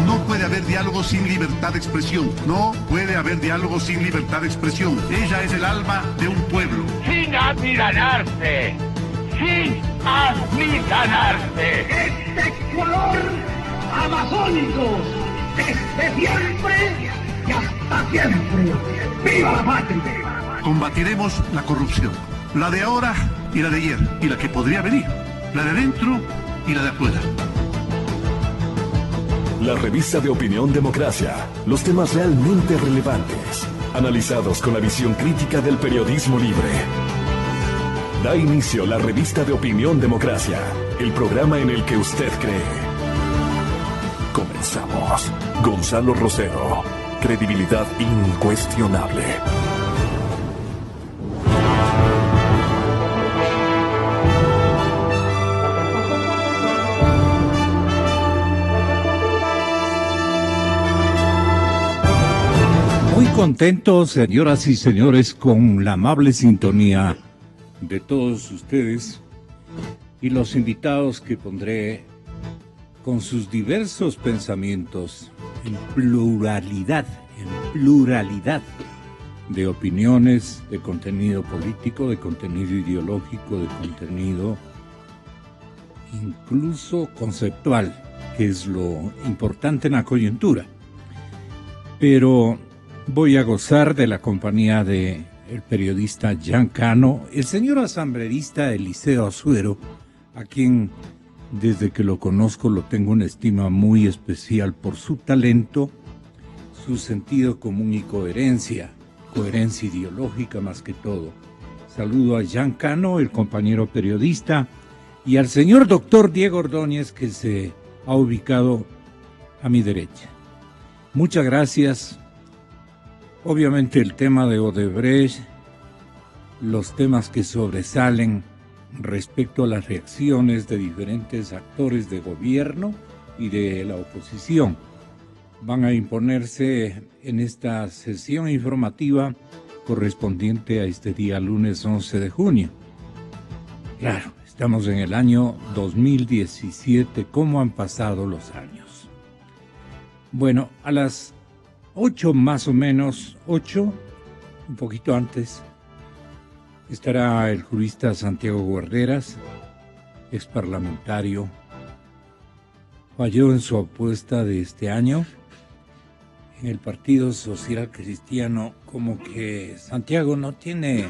No puede haber diálogo sin libertad de expresión. No puede haber diálogo sin libertad de expresión. Ella es el alma de un pueblo. Sin amilanarse. Sin amilanarse. Este color amazónico, desde siempre y hasta siempre. ¡Viva la patria! Combatiremos la corrupción. La de ahora y la de ayer. Y la que podría venir. La de dentro y la de afuera. La revista de opinión Democracia. Los temas realmente relevantes. Analizados con la visión crítica del periodismo libre. Da inicio la revista de opinión Democracia. El programa en el que usted cree. Comenzamos. Gonzalo Rosero. Credibilidad incuestionable. Muy contentos, señoras y señores, con la amable sintonía de todos ustedes y los invitados que pondré con sus diversos pensamientos en pluralidad de opiniones, de contenido político, de contenido ideológico, de contenido incluso conceptual, que es lo importante en la coyuntura. Pero voy a gozar de la compañía de el periodista Jean Cano, el señor asambleísta Eliseo Azuero, a quien desde que lo conozco lo tengo una estima muy especial por su talento, su sentido común y coherencia ideológica más que todo. Saludo a Jean Cano, el compañero periodista, y al señor doctor Diego Ordóñez, que se ha ubicado a mi derecha. Muchas gracias. Obviamente el tema de Odebrecht, los temas que sobresalen respecto a las reacciones de diferentes actores de gobierno y de la oposición, van a imponerse en esta sesión informativa correspondiente a este día lunes 11 de junio. Claro, estamos en el año 2017, ¿cómo han pasado los años? Bueno, a las 8 más o menos, 8, un poquito antes, estará el jurista Santiago Guarderas, exparlamentario. Falló en su apuesta de este año en el Partido Social Cristiano, como que Santiago no tiene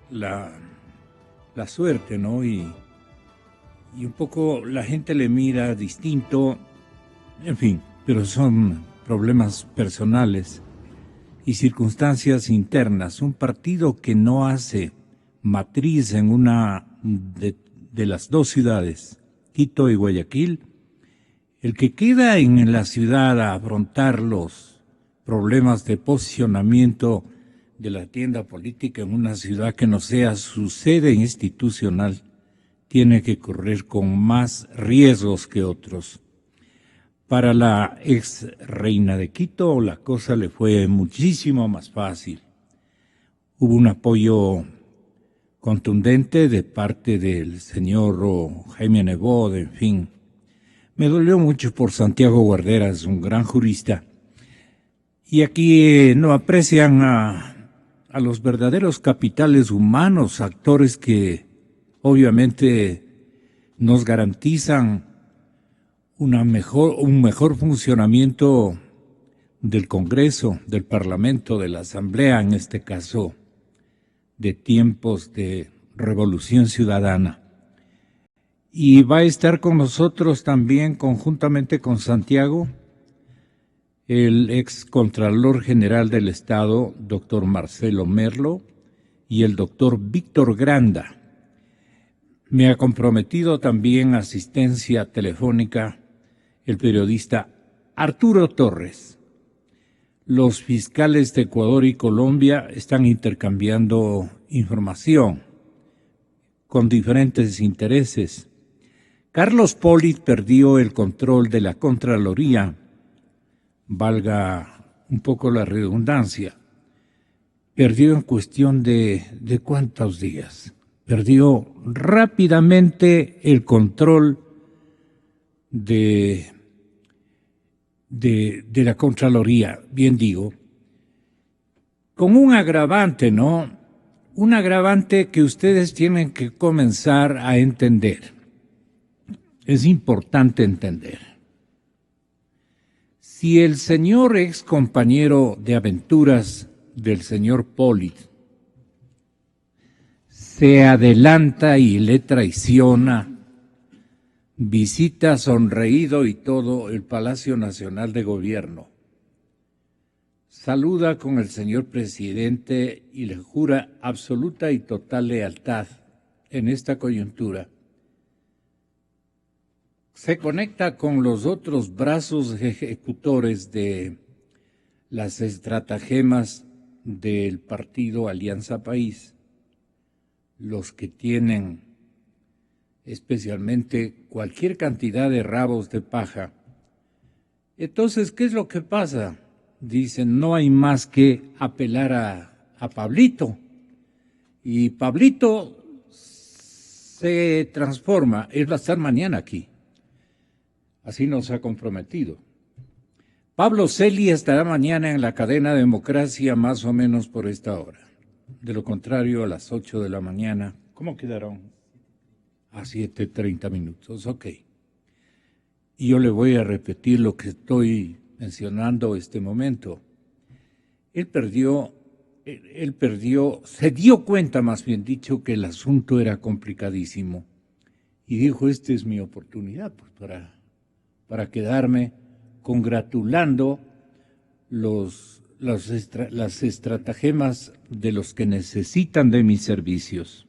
la suerte, ¿no? Y un poco la gente le mira distinto, en fin, pero son problemas personales y circunstancias internas. Un partido que no hace matriz en una de las dos ciudades, Quito y Guayaquil, el que queda en la ciudad a afrontar los problemas de posicionamiento de la tienda política en una ciudad que no sea su sede institucional, tiene que correr con más riesgos que otros. Para la ex reina de Quito la cosa le fue muchísimo más fácil. Hubo un apoyo contundente de parte del señor Jaime Nebot, en fin. Me dolió mucho por Santiago Guarderas, un gran jurista. Y aquí no aprecian a los verdaderos capitales humanos, actores que obviamente nos garantizan un mejor funcionamiento del Congreso, del Parlamento, de la Asamblea, en este caso, de tiempos de revolución ciudadana. Y va a estar con nosotros también, conjuntamente con Santiago, el ex Contralor General del Estado, doctor Marcelo Merlo, y el doctor Víctor Granda. Me ha comprometido también asistencia telefónica el periodista Arturo Torres. Los fiscales de Ecuador y Colombia están intercambiando información con diferentes intereses. Carlos Polit perdió el control de la Contraloría, valga un poco la redundancia. Perdió en cuestión de ¿cuántos días? Perdió rápidamente el control de de la Contraloría, bien digo, con un agravante, ¿no? Un agravante que ustedes tienen que comenzar a entender. Es importante entender. Si el señor ex compañero de aventuras del señor Poli se adelanta y le traiciona, visita sonreído y todo el Palacio Nacional de Gobierno, saluda con el señor presidente y le jura absoluta y total lealtad en esta coyuntura, se conecta con los otros brazos ejecutores de las estratagemas del partido Alianza País, los que tienen especialmente cualquier cantidad de rabos de paja. Entonces, ¿qué es lo que pasa? Dicen, no hay más que apelar a Pablito. Y Pablito se transforma, él va a estar mañana aquí. Así nos ha comprometido. Pablo Celi estará mañana en la cadena Democracia más o menos por esta hora. De lo contrario, a las 8 de la mañana. ¿Cómo quedaron? A 7:30 minutos, ok. Y yo le voy a repetir lo que estoy mencionando este momento. Él se dio cuenta, más bien dicho, que el asunto era complicadísimo. Y dijo, esta es mi oportunidad pues, para quedarme congratulando las estratagemas de los que necesitan de mis servicios.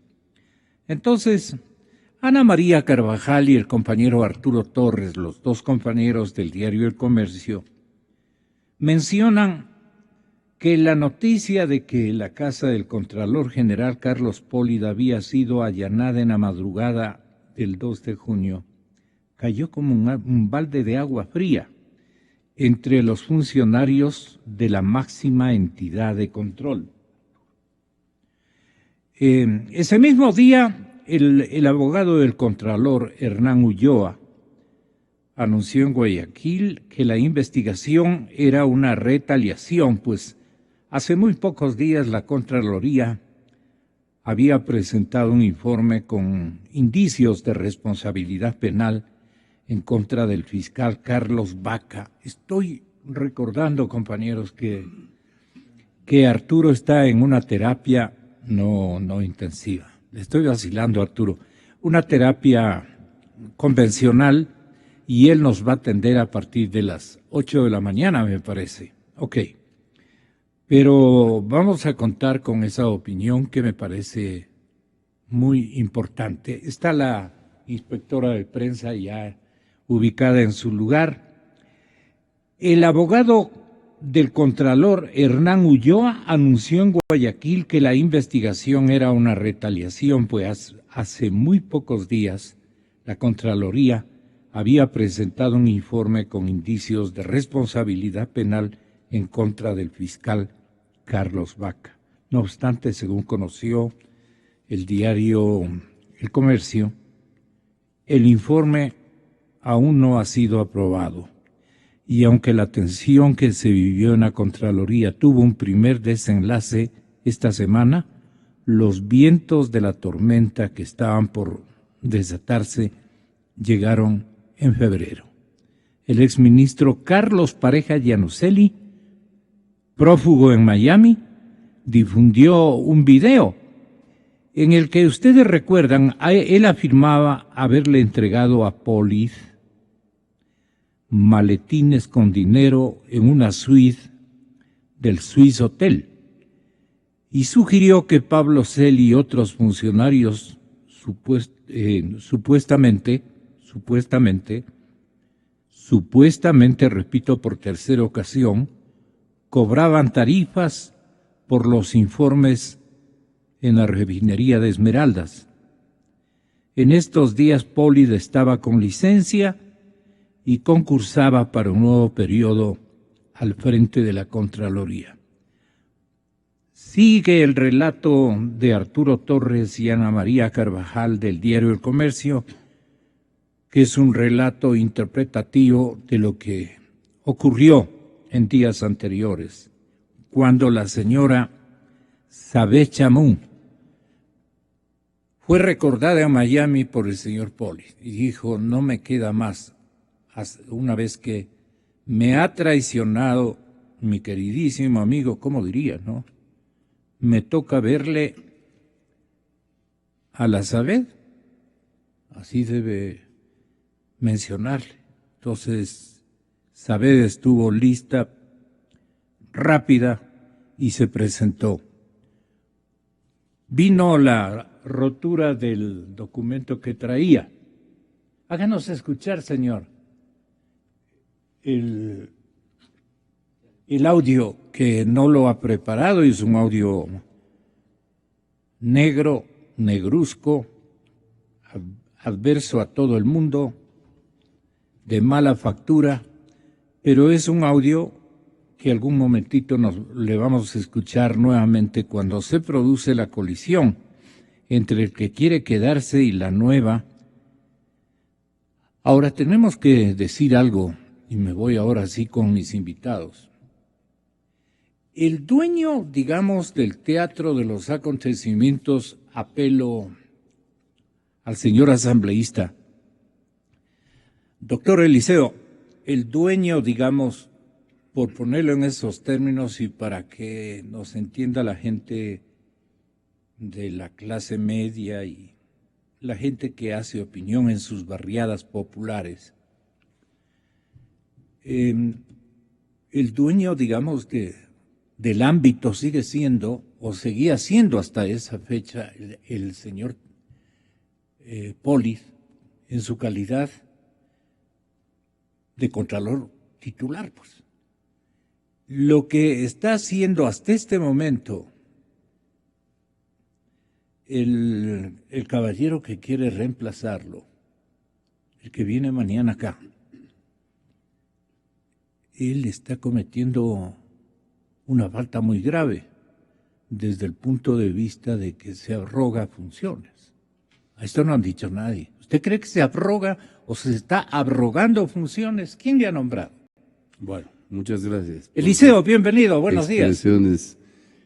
Entonces, Ana María Carvajal y el compañero Arturo Torres, los dos compañeros del diario El Comercio, mencionan que la noticia de que la casa del Contralor General Carlos Pólida había sido allanada en la madrugada del 2 de junio cayó como un balde de agua fría entre los funcionarios de la máxima entidad de control. Ese mismo día, el abogado del Contralor, Hernán Ulloa, anunció en Guayaquil que la investigación era una retaliación, pues hace muy pocos días la Contraloría había presentado un informe con indicios de responsabilidad penal en contra del fiscal Carlos Vaca. Estoy recordando, compañeros, que Arturo está en una terapia no intensiva. Le estoy vacilando, Arturo. Una terapia convencional y él nos va a atender a partir de las 8 de la mañana, me parece. Ok. Pero vamos a contar con esa opinión que me parece muy importante. Está la inspectora de prensa ya ubicada en su lugar. El abogado del Contralor, Hernán Ulloa, anunció en Guayaquil que la investigación era una retaliación, pues hace muy pocos días la Contraloría había presentado un informe con indicios de responsabilidad penal en contra del fiscal Carlos Vaca. No obstante, según conoció el diario El Comercio, el informe aún no ha sido aprobado. Y aunque la tensión que se vivió en la Contraloría tuvo un primer desenlace esta semana, los vientos de la tormenta que estaban por desatarse llegaron en febrero. El exministro Carlos Pareja Llanuselli, prófugo en Miami, difundió un video en el que ustedes recuerdan, él afirmaba haberle entregado a Poli maletines con dinero en una suite del Swiss Hotel y sugirió que Pablo Celi y otros funcionarios supuestamente, repito por tercera ocasión, cobraban tarifas por los informes en la refinería de Esmeraldas. En estos días Poli estaba con licencia y concursaba para un nuevo periodo al frente de la Contraloría. Sigue el relato de Arturo Torres y Ana María Carvajal del diario El Comercio, que es un relato interpretativo de lo que ocurrió en días anteriores, cuando la señora Sabet Chamoun fue recordada en Miami por el señor Polis y dijo, no me queda más, una vez que me ha traicionado mi queridísimo amigo, ¿cómo diría, no? Me toca verle a la Sabet, así debe mencionarle. Entonces, Sabet estuvo lista, rápida, y se presentó. Vino la rotura del documento que traía. Háganos escuchar, señor, el audio que no lo ha preparado, y es un audio negro, negruzco, adverso a todo el mundo, de mala factura, pero es un audio que algún momentito le vamos a escuchar nuevamente cuando se produce la colisión entre el que quiere quedarse y la nueva. Ahora tenemos que decir algo, y me voy ahora sí con mis invitados. El dueño, digamos, del teatro de los acontecimientos, apelo al señor asambleísta, doctor Eliseo, el dueño, digamos, por ponerlo en esos términos y para que nos entienda la gente de la clase media y la gente que hace opinión en sus barriadas populares, el dueño, digamos, del ámbito sigue siendo, o seguía siendo hasta esa fecha, el señor Polis, en su calidad de contralor titular, pues. Lo que está haciendo hasta este momento el caballero que quiere reemplazarlo, el que viene mañana acá, él está cometiendo una falta muy grave desde el punto de vista de que se abroga funciones. A esto no han dicho nadie. ¿Usted cree que se abroga o se está abrogando funciones? ¿Quién le ha nombrado? Bueno, muchas gracias. Eliseo, bienvenido, buenos días. Expresiones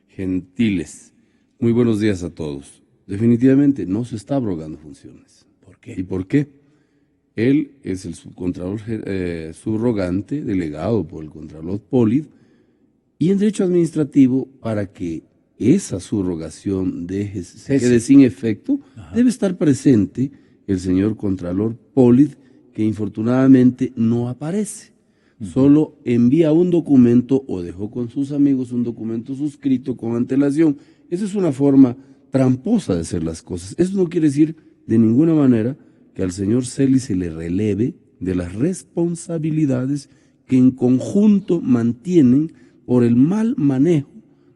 gentiles. Muy buenos días a todos. Definitivamente no se está abrogando funciones. ¿Por qué? ¿Y por qué? Él es el subcontralor subrogante, delegado por el contralor Polis, y en derecho administrativo, para que esa subrogación quede sin efecto, debe estar presente el señor contralor Polis, que infortunadamente no aparece. Solo envía un documento o dejó con sus amigos un documento suscrito con antelación. Esa es una forma tramposa de hacer las cosas. Eso no quiere decir de ninguna manera que al señor Celis se le releve de las responsabilidades que en conjunto mantienen por el mal manejo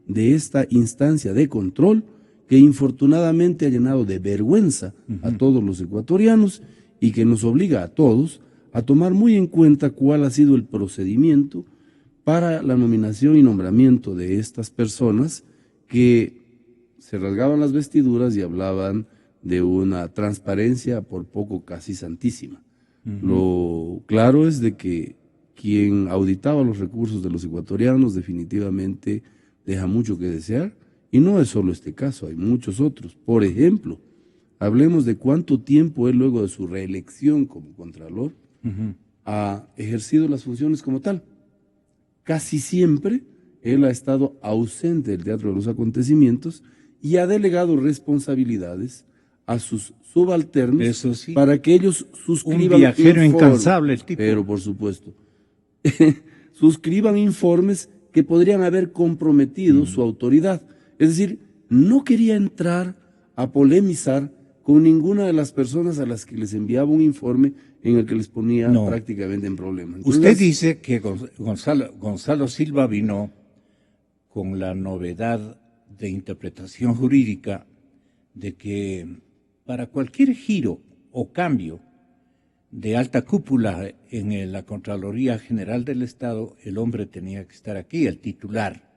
de esta instancia de control que infortunadamente ha llenado de vergüenza a todos los ecuatorianos y que nos obliga a todos a tomar muy en cuenta cuál ha sido el procedimiento para la nominación y nombramiento de estas personas que se rasgaban las vestiduras y hablaban de una transparencia por poco casi santísima. Lo claro es de que quien auditaba los recursos de los ecuatorianos definitivamente deja mucho que desear, y no es solo este caso, hay muchos otros. Por ejemplo, hablemos de cuánto tiempo él, luego de su reelección como contralor, ha ejercido las funciones como tal. Casi siempre él ha estado ausente del teatro de los acontecimientos y ha delegado responsabilidades a sus subalternos, eso sí, para que ellos suscriban un viajero informes, incansable el tipo. pero por supuesto, suscriban informes que podrían haber comprometido su autoridad. Es decir, no quería entrar a polemizar con ninguna de las personas a las que les enviaba un informe en el que les ponía prácticamente en problemas. Entonces, usted dice que Gonzalo Silva vino con la novedad de interpretación jurídica de que para cualquier giro o cambio de alta cúpula en la Contraloría General del Estado, el hombre tenía que estar aquí, el titular.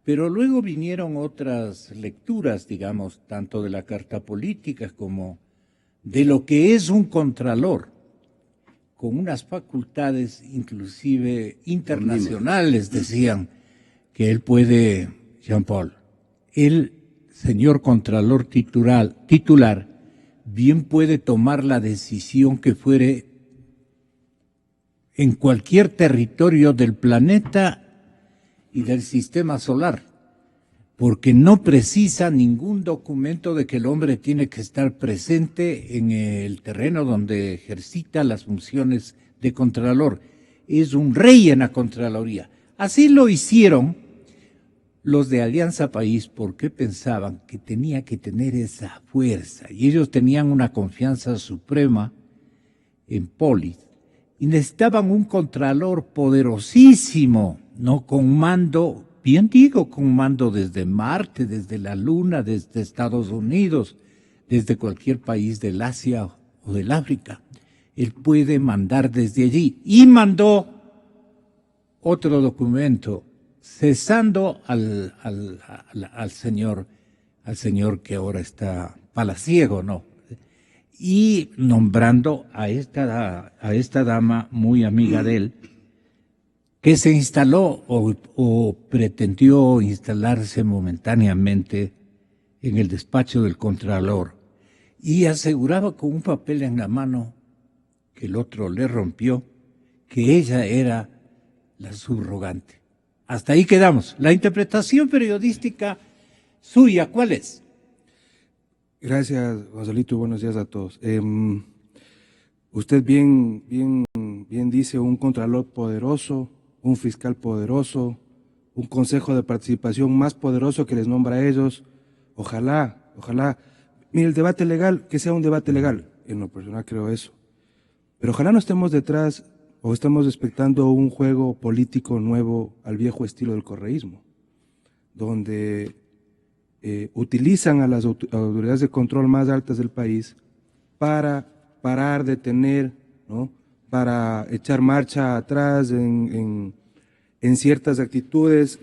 Pero luego vinieron otras lecturas, digamos, tanto de la Carta Política como de lo que es un contralor. con unas facultades inclusive internacionales, decían que él puede, Jean-Paul, el señor Contralor titular bien puede tomar la decisión que fuere en cualquier territorio del planeta y del sistema solar, porque no precisa ningún documento de que el hombre tiene que estar presente en el terreno donde ejercita las funciones de Contralor. Es un rey en la Contraloría. Así lo hicieron los de Alianza País porque pensaban que tenía que tener esa fuerza y ellos tenían una confianza suprema en Polis y necesitaban un Contralor poderosísimo, no con mando. Bien digo, con mando desde Marte, desde la Luna, desde Estados Unidos, desde cualquier país del Asia o del África. Él puede mandar desde allí. Y mandó otro documento cesando al señor que ahora está palaciego, ¿no? Y nombrando a esta dama muy amiga de él, que se instaló o pretendió instalarse momentáneamente en el despacho del Contralor y aseguraba con un papel en la mano que el otro le rompió, que ella era la subrogante. Hasta ahí quedamos. La interpretación periodística suya, ¿cuál es? Gracias, Gonzalito, y buenos días a todos. Usted bien dice, un Contralor poderoso, un fiscal poderoso, un consejo de participación más poderoso que les nombra a ellos. Ojalá. Mire, el debate legal, que sea un debate legal. En lo personal creo eso. Pero ojalá no estemos detrás o estemos expectando un juego político nuevo al viejo estilo del correísmo, donde utilizan a las autoridades de control más altas del país para parar, detener, ¿no?, para echar marcha atrás en ciertas actitudes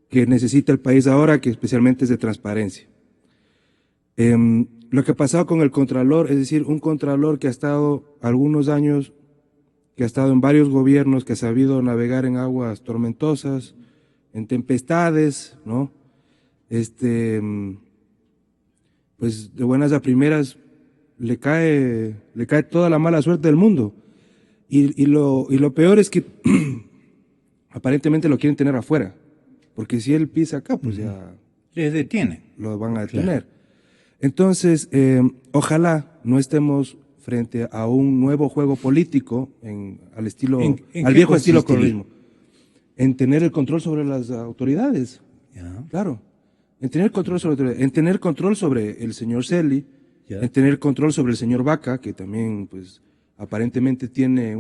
que necesita el país ahora, que especialmente es de transparencia. Lo que ha pasado con el Contralor, es decir, un Contralor que ha estado algunos años, que ha estado en varios gobiernos, que ha sabido navegar en aguas tormentosas, en tempestades, ¿no? Pues de buenas a primeras le cae toda la mala suerte del mundo. Y lo peor es que aparentemente lo quieren tener afuera, porque si él pisa acá, pues ya les detienen. Lo van a detener. Claro. Entonces, ojalá no estemos frente a un nuevo juego político al viejo estilo correísmo, en tener el control sobre las autoridades. Ya. Claro, en tener control sobre el señor Celi, en tener control sobre el señor Vaca, que también, pues, aparentemente tiene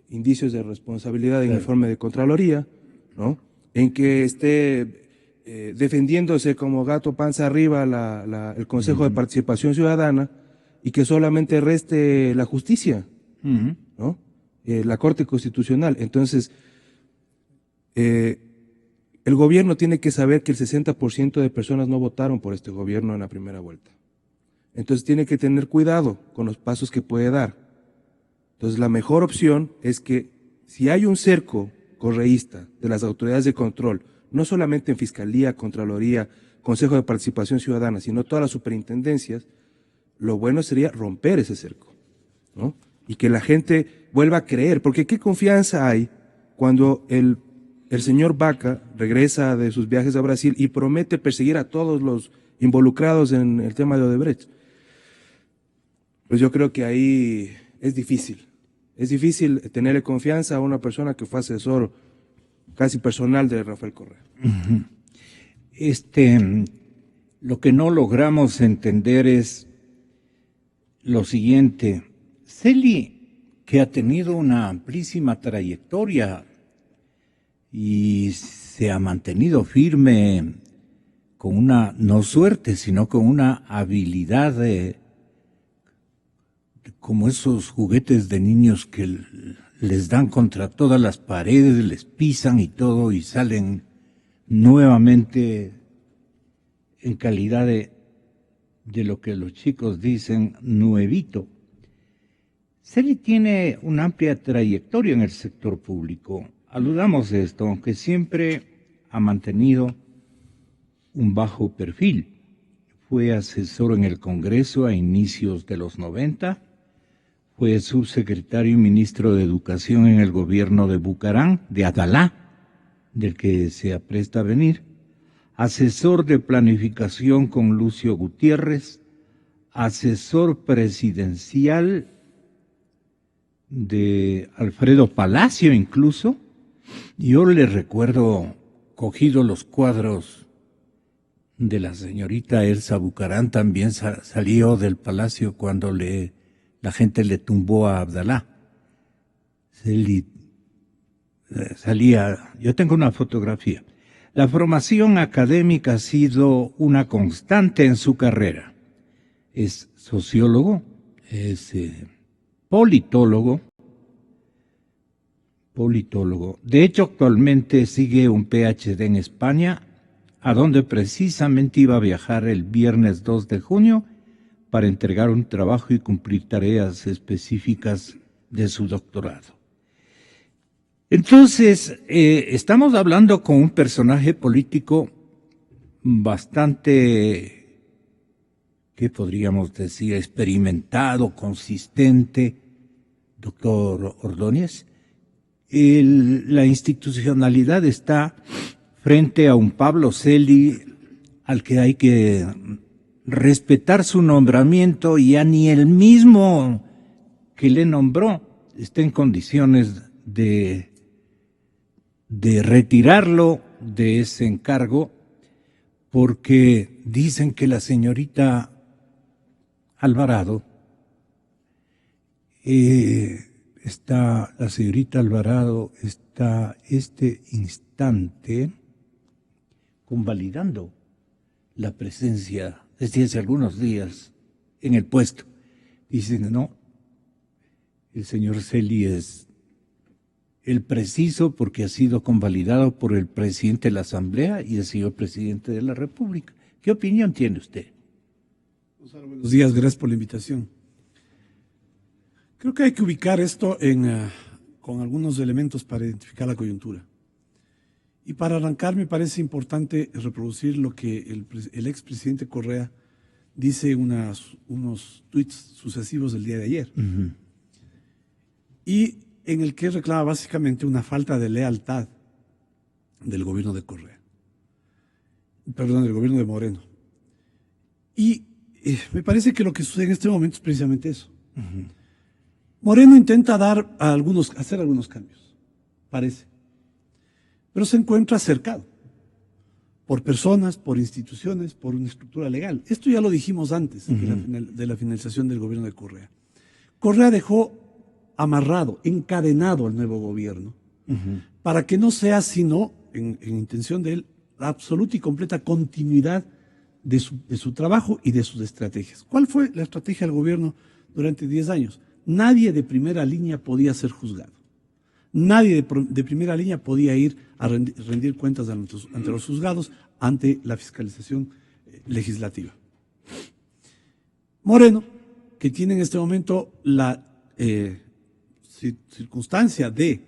indicios de responsabilidad en el informe de Contraloría, ¿no? En que esté defendiéndose como gato panza arriba el Consejo de Participación Ciudadana y que solamente reste la justicia, ¿no? La Corte Constitucional. Entonces, el gobierno tiene que saber que el 60% de personas no votaron por este gobierno en la primera vuelta. Entonces tiene que tener cuidado con los pasos que puede dar. Entonces la mejor opción es que si hay un cerco correísta de las autoridades de control, no solamente en Fiscalía, Contraloría, Consejo de Participación Ciudadana, sino todas las superintendencias, lo bueno sería romper ese cerco, ¿no? Y que la gente vuelva a creer, porque ¿qué confianza hay cuando el señor Vaca regresa de sus viajes a Brasil y promete perseguir a todos los involucrados en el tema de Odebrecht? Pues yo creo que ahí es difícil tenerle confianza a una persona que fue asesor casi personal de Rafael Correa. Lo que no logramos entender es lo siguiente. Celi, que ha tenido una amplísima trayectoria y se ha mantenido firme con una, no suerte, sino con una habilidad como esos juguetes de niños que les dan contra todas las paredes, les pisan y todo y salen nuevamente en calidad de lo que los chicos dicen nuevito. Celi tiene una amplia trayectoria en el sector público. Aludamos esto, aunque siempre ha mantenido un bajo perfil. Fue asesor en el Congreso a inicios de los 90, fue subsecretario y ministro de Educación en el gobierno de Bucarán, de Adalá, del que se apresta a venir, asesor de planificación con Lucio Gutiérrez, asesor presidencial de Alfredo Palacio incluso. Yo le recuerdo cogido los cuadros de la señorita Elsa Bucarán, también salió del palacio cuando la gente le tumbó a Abdalá. Salía, yo tengo una fotografía. La formación académica ha sido una constante en su carrera. Es sociólogo, es politólogo. De hecho, actualmente sigue un PhD en España, a donde precisamente iba a viajar el viernes 2 de junio para entregar un trabajo y cumplir tareas específicas de su doctorado. Entonces, estamos hablando con un personaje político bastante, ¿qué podríamos decir?, experimentado, consistente, doctor Ordóñez. La institucionalidad está frente a un Pablo Celi al que hay que respetar su nombramiento, y ya ni el mismo que le nombró está en condiciones de retirarlo de ese encargo, porque dicen que la señorita Alvarado está este instante convalidando la presencia desde hace algunos días en el puesto. Dicen, no, el señor Celi es el preciso porque ha sido convalidado por el presidente de la Asamblea y el señor presidente de la República. ¿Qué opinión tiene usted? Buenos días, gracias por la invitación. Creo que hay que ubicar esto con algunos elementos para identificar la coyuntura. Y para arrancar me parece importante reproducir lo que el expresidente Correa dice en unos tuits sucesivos del día de ayer. Uh-huh. Y en el que reclama básicamente una falta de lealtad del gobierno de Correa. Perdón, del gobierno de Moreno. Y me parece que lo que sucede en este momento es precisamente eso. Uh-huh. Moreno intenta hacer algunos cambios, parece. Pero se encuentra cercado por personas, por instituciones, por una estructura legal. Esto ya lo dijimos antes de la finalización del gobierno de Correa. Correa dejó amarrado, encadenado al nuevo gobierno, para que no sea sino, en intención de él, la absoluta y completa continuidad de su trabajo y de sus estrategias. ¿Cuál fue la estrategia del gobierno durante 10 años? Nadie de primera línea podía ser juzgado. Nadie de primera línea podía ir a rendir cuentas ante los juzgados, ante la fiscalización legislativa. Moreno, que tiene en este momento la circunstancia de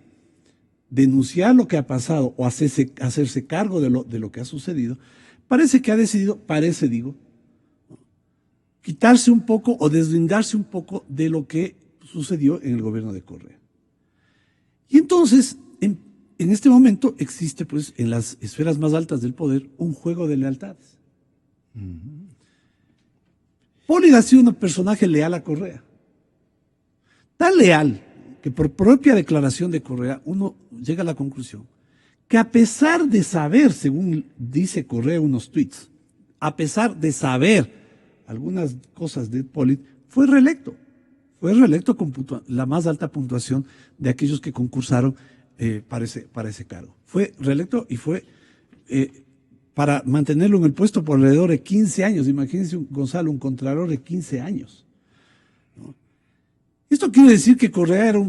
denunciar lo que ha pasado o hacerse cargo de lo que ha sucedido, parece que ha decidido, quitarse un poco o deslindarse un poco de lo que sucedió en el gobierno de Correa. Y entonces, en este momento existe, pues, en las esferas más altas del poder, un juego de lealtades. Poli ha sido un personaje leal a Correa. Tan leal que por propia declaración de Correa uno llega a la conclusión que a pesar de saber, según dice Correa unos tweets, a pesar de saber algunas cosas de Poli, fue reelecto. Fue reelecto con la más alta puntuación de aquellos que concursaron para ese cargo. Fue reelecto y fue para mantenerlo en el puesto por alrededor de 15 años. Imagínense, Gonzalo, un contralor de 15 años. ¿No? Esto quiere decir que Correa era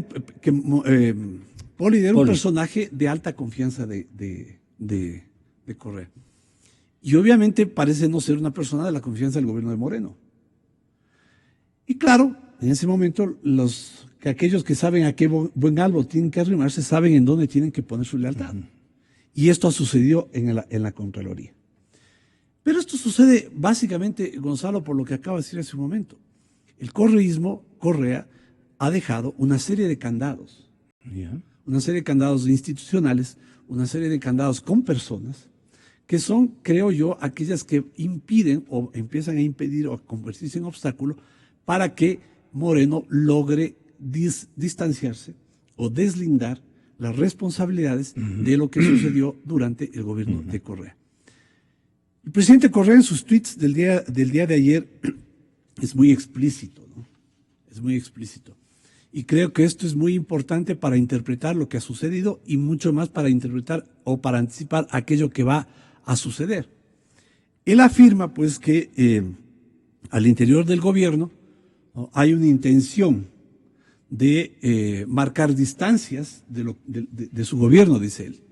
Poli era un personaje de alta confianza de Correa. Y obviamente parece no ser una persona de la confianza del gobierno de Moreno. Y claro, en ese momento los que aquellos que saben a qué buen árbol tienen que arrimarse saben en dónde tienen que poner su lealtad. Y esto ha sucedido en la Contraloría. Pero esto sucede básicamente, Gonzalo, por lo que acaba de decir hace un momento. El correísmo, Correa, ha dejado una serie de candados, una serie de candados institucionales, una serie de candados con personas, que son, creo yo, aquellas que impiden o empiezan a impedir o a convertirse en obstáculo para que Moreno logre distanciarse o deslindar las responsabilidades de lo que sucedió durante el gobierno de Correa. El presidente Correa en sus tweets del día de ayer es muy explícito, ¿no? Es muy explícito. Y creo que esto es muy importante para interpretar lo que ha sucedido y mucho más para interpretar o para anticipar aquello que va a suceder. Él afirma, pues, que al interior del gobierno, ¿no?, hay una intención de marcar distancias de su gobierno, dice él.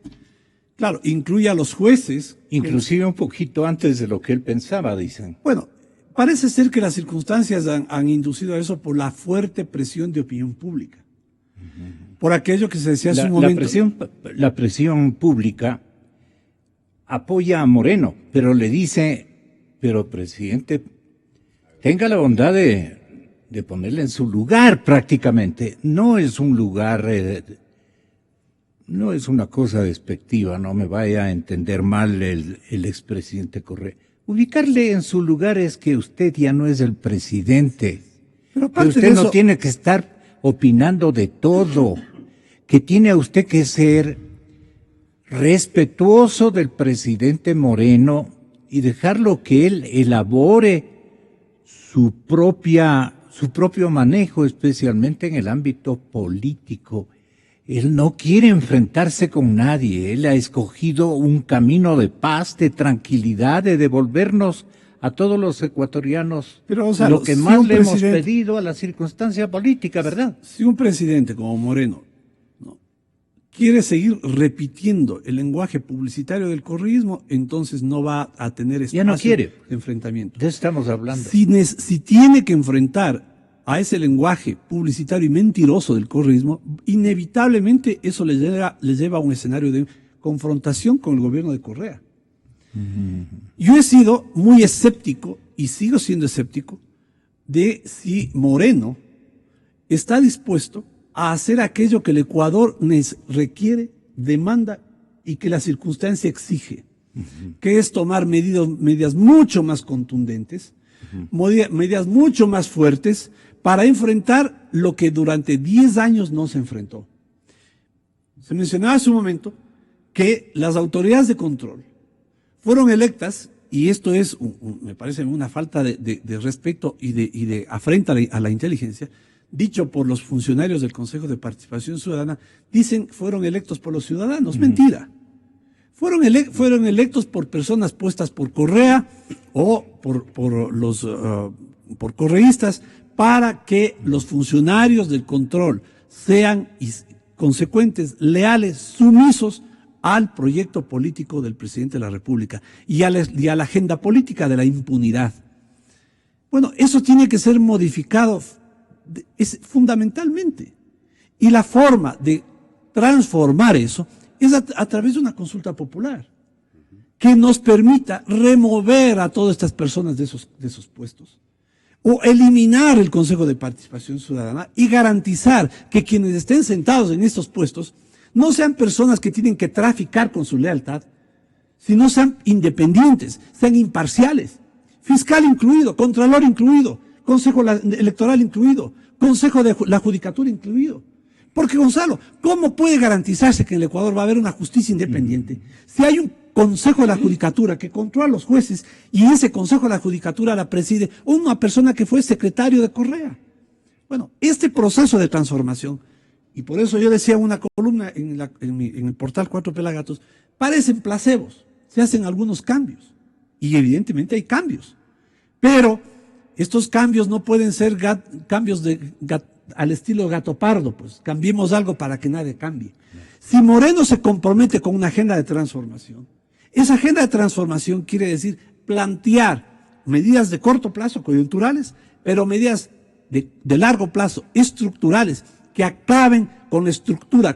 Claro, incluye a los jueces. Inclusive un poquito antes de lo que él pensaba, dicen. Bueno, parece ser que las circunstancias han inducido a eso por la fuerte presión de opinión pública. Por aquello que se decía hace un momento. La presión pública apoya a Moreno, pero le dice, pero presidente, tenga la bondad de ponerle en su lugar prácticamente. No es un lugar, no es una cosa despectiva, no me vaya a entender mal el expresidente Correa. Ubicarle en su lugar es que usted ya no es el presidente, pero que usted no tiene que estar opinando de todo, que tiene a usted que ser respetuoso del presidente Moreno y dejarlo que él elabore su propio manejo, especialmente en el ámbito político. Él no quiere enfrentarse con nadie, él ha escogido un camino de paz, de tranquilidad, de devolvernos a todos los ecuatorianos lo que más le hemos pedido a la circunstancia política, ¿verdad? Si un presidente como Moreno, ¿no?, quiere seguir repitiendo el lenguaje publicitario del correísmo, entonces no va a tener espacio de enfrentamiento. ¿De eso estamos hablando? Si tiene que enfrentar a ese lenguaje publicitario y mentiroso del correísmo, inevitablemente eso le lleva a un escenario de confrontación con el gobierno de Correa. Yo he sido muy escéptico, y sigo siendo escéptico, de si Moreno está dispuesto a hacer aquello que el Ecuador requiere, demanda y que la circunstancia exige, que es tomar medidas mucho más contundentes, medidas mucho más fuertes para enfrentar lo que durante 10 años no se enfrentó. Se mencionaba hace un momento que las autoridades de control fueron electas, y esto es, me parece una falta de respeto y de afrenta a la inteligencia, dicho por los funcionarios del Consejo de Participación Ciudadana, dicen fueron electos por los ciudadanos. Mentira. Fueron electos por personas puestas por Correa o por correístas para que los funcionarios del control sean consecuentes, leales, sumisos al proyecto político del presidente de la República y a la agenda política de la impunidad. Bueno, eso tiene que ser modificado fundamentalmente. Y la forma de transformar eso es a través de una consulta popular que nos permita remover a todas estas personas de esos puestos o eliminar el Consejo de Participación Ciudadana y garantizar que quienes estén sentados en estos puestos no sean personas que tienen que traficar con su lealtad, sino sean independientes, sean imparciales, fiscal incluido, contralor incluido, Consejo Electoral incluido, Consejo de la Judicatura incluido. Porque, Gonzalo, ¿cómo puede garantizarse que en el Ecuador va a haber una justicia independiente si hay un Consejo de la Judicatura que controla a los jueces y ese Consejo de la Judicatura la preside una persona que fue secretario de Correa? Bueno, este proceso de transformación, y por eso yo decía una columna en el portal 4 Pelagatos, parecen placebos, se hacen algunos cambios, y evidentemente hay cambios, pero estos cambios no pueden ser cambios al estilo gato pardo, pues cambiemos algo para que nadie cambie. Si Moreno se compromete con una agenda de transformación, esa agenda de transformación quiere decir plantear medidas de corto plazo, coyunturales, pero medidas de largo plazo, estructurales, que acaben con la estructura,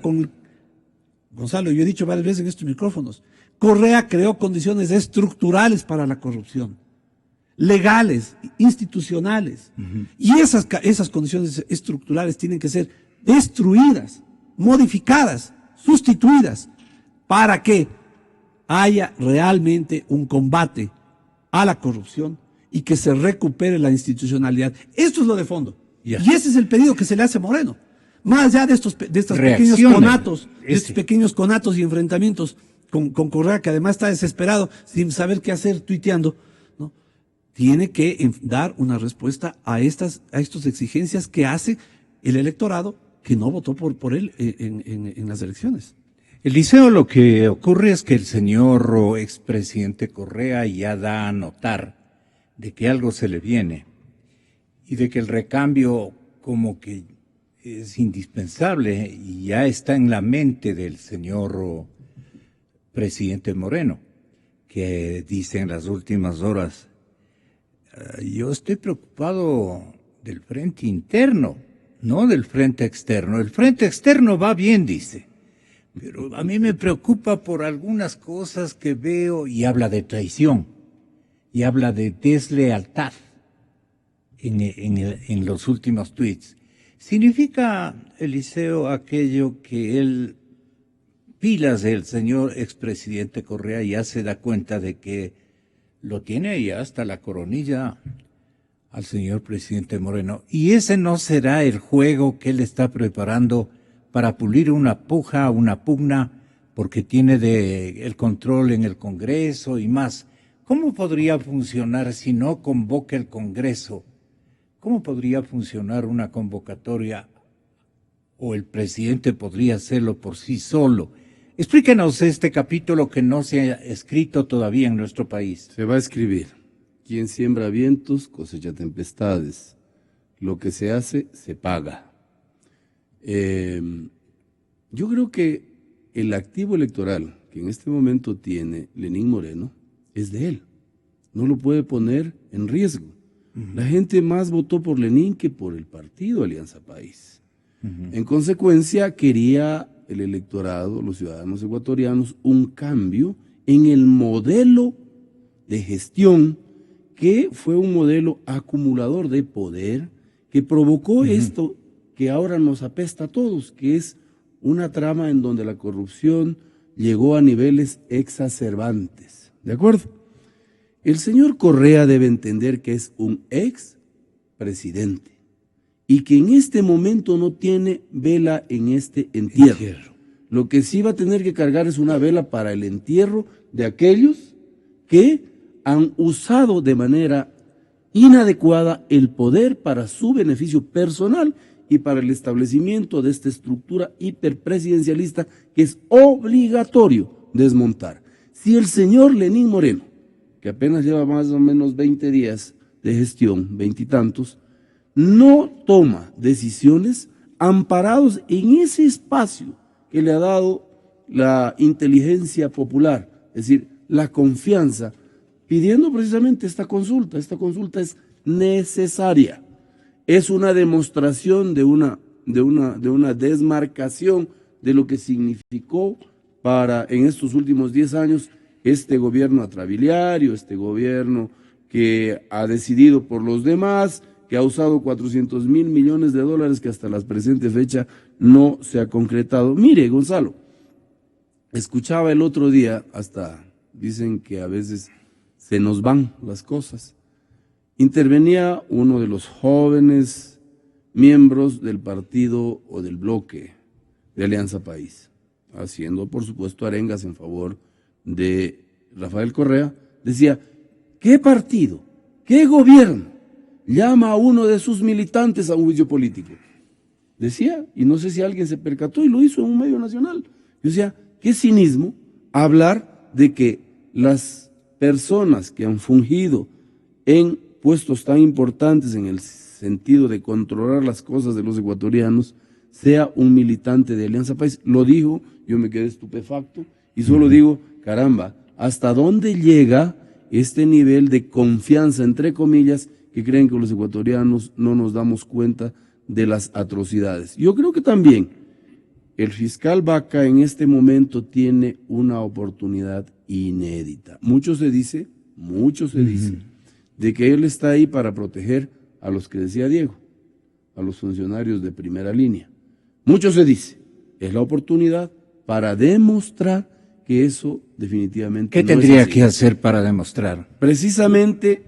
Gonzalo, yo he dicho varias veces en estos micrófonos, Correa creó condiciones estructurales para la corrupción, legales, institucionales, y esas condiciones estructurales tienen que ser destruidas, modificadas, sustituidas, para que haya realmente un combate a la corrupción y que se recupere la institucionalidad. Esto es lo de fondo. Y ese es el pedido que se le hace a Moreno. Más allá de estos pequeños conatos y enfrentamientos con Correa, que además está desesperado, sin saber qué hacer, tuiteando, ¿no? Tiene que dar una respuesta a estas exigencias que hace el electorado que no votó por él en las elecciones. Eliseo, lo que ocurre es que el señor expresidente Correa ya da a notar de que algo se le viene y de que el recambio como que es indispensable y ya está en la mente del señor presidente Moreno, que dice en las últimas horas, yo estoy preocupado del frente interno, no del frente externo. El frente externo va bien, dice, pero a mí me preocupa por algunas cosas que veo, y habla de traición, y habla de deslealtad en los últimos tweets. ¿Significa, Eliseo, aquello que él, pilas del señor expresidente Correa, ya se da cuenta de que lo tiene ya hasta la coronilla al señor presidente Moreno? Y ese no será el juego que él está preparando para pulir una pugna, porque tiene el control en el Congreso y más. ¿Cómo podría funcionar si no convoca el Congreso? ¿Cómo podría funcionar una convocatoria? ¿O el presidente podría hacerlo por sí solo? Explíquenos este capítulo que no se ha escrito todavía en nuestro país. Se va a escribir. Quien siembra vientos cosecha tempestades. Lo que se hace, se paga. Yo creo que el activo electoral que en este momento tiene Lenín Moreno es de él. No lo puede poner en riesgo. La gente más votó por Lenín que por el partido Alianza País. En consecuencia, quería el electorado, los ciudadanos ecuatorianos, un cambio en el modelo de gestión, que fue un modelo acumulador de poder, que provocó esto que ahora nos apesta a todos, que es una trama en donde la corrupción llegó a niveles exacerbantes. ¿De acuerdo? El señor Correa debe entender que es un ex presidente y que en este momento no tiene vela en este entierro. Lo que sí va a tener que cargar es una vela para el entierro de aquellos que han usado de manera inadecuada el poder para su beneficio personal y para el establecimiento de esta estructura hiperpresidencialista que es obligatorio desmontar. Si el señor Lenín Moreno, que apenas lleva más o menos 20 días de gestión, 20 y tantos, no toma decisiones amparados en ese espacio que le ha dado la inteligencia popular, es decir, la confianza, pidiendo precisamente esta consulta. Esta consulta es necesaria, es una demostración de una desmarcación de lo que significó en estos últimos 10 años este gobierno atrabiliario, este gobierno que ha decidido por los demás, que ha usado 400 mil millones de dólares que hasta la presente fecha no se ha concretado. Mire, Gonzalo, escuchaba el otro día, hasta dicen que a veces se nos van las cosas, intervenía uno de los jóvenes miembros del partido o del bloque de Alianza País, haciendo por supuesto arengas en favor de Rafael Correa. Decía, ¿qué partido, qué gobierno llama a uno de sus militantes a un juicio político? Decía, y no sé si alguien se percató y lo hizo en un medio nacional. Yo decía, qué cinismo hablar de que las personas que han fungido en puestos tan importantes en el sentido de controlar las cosas de los ecuatorianos sea un militante de Alianza País. Lo dijo, yo me quedé estupefacto y solo digo, caramba, ¿hasta dónde llega este nivel de confianza, entre comillas, que creen que los ecuatorianos no nos damos cuenta de las atrocidades. Yo creo que también el fiscal Vaca en este momento tiene una oportunidad inédita. Mucho se dice de que él está ahí para proteger a los que decía Diego, a los funcionarios de primera línea. Mucho se dice, es la oportunidad para demostrar que eso definitivamente ¿Qué no tendría es así. que hacer para demostrar? Precisamente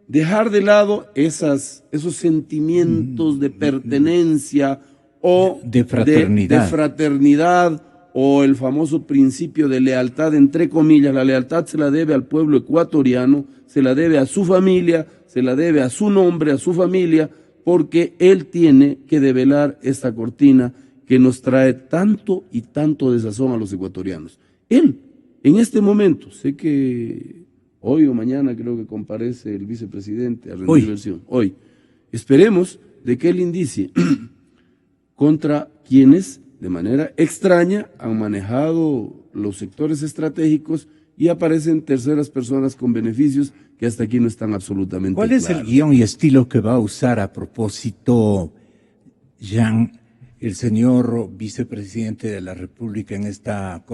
dejar de lado esos sentimientos de pertenencia o de fraternidad. de fraternidad, o el famoso principio de lealtad, entre comillas. La lealtad se la debe al pueblo ecuatoriano, se la debe a su familia, se la debe a su nombre, a su familia, porque él tiene que develar esta cortina que nos trae tanto y tanto desazón a los ecuatorianos. Él, en este momento, sé que hoy o mañana creo que comparece el vicepresidente a rendir versión. Hoy. Esperemos de que él indicie contra quienes de manera extraña han manejado los sectores estratégicos y aparecen terceras personas con beneficios que hasta aquí no están absolutamente ¿Cuál claros. es el guión y estilo que va a usar a propósito, Jean, el señor vicepresidente de la República en esta,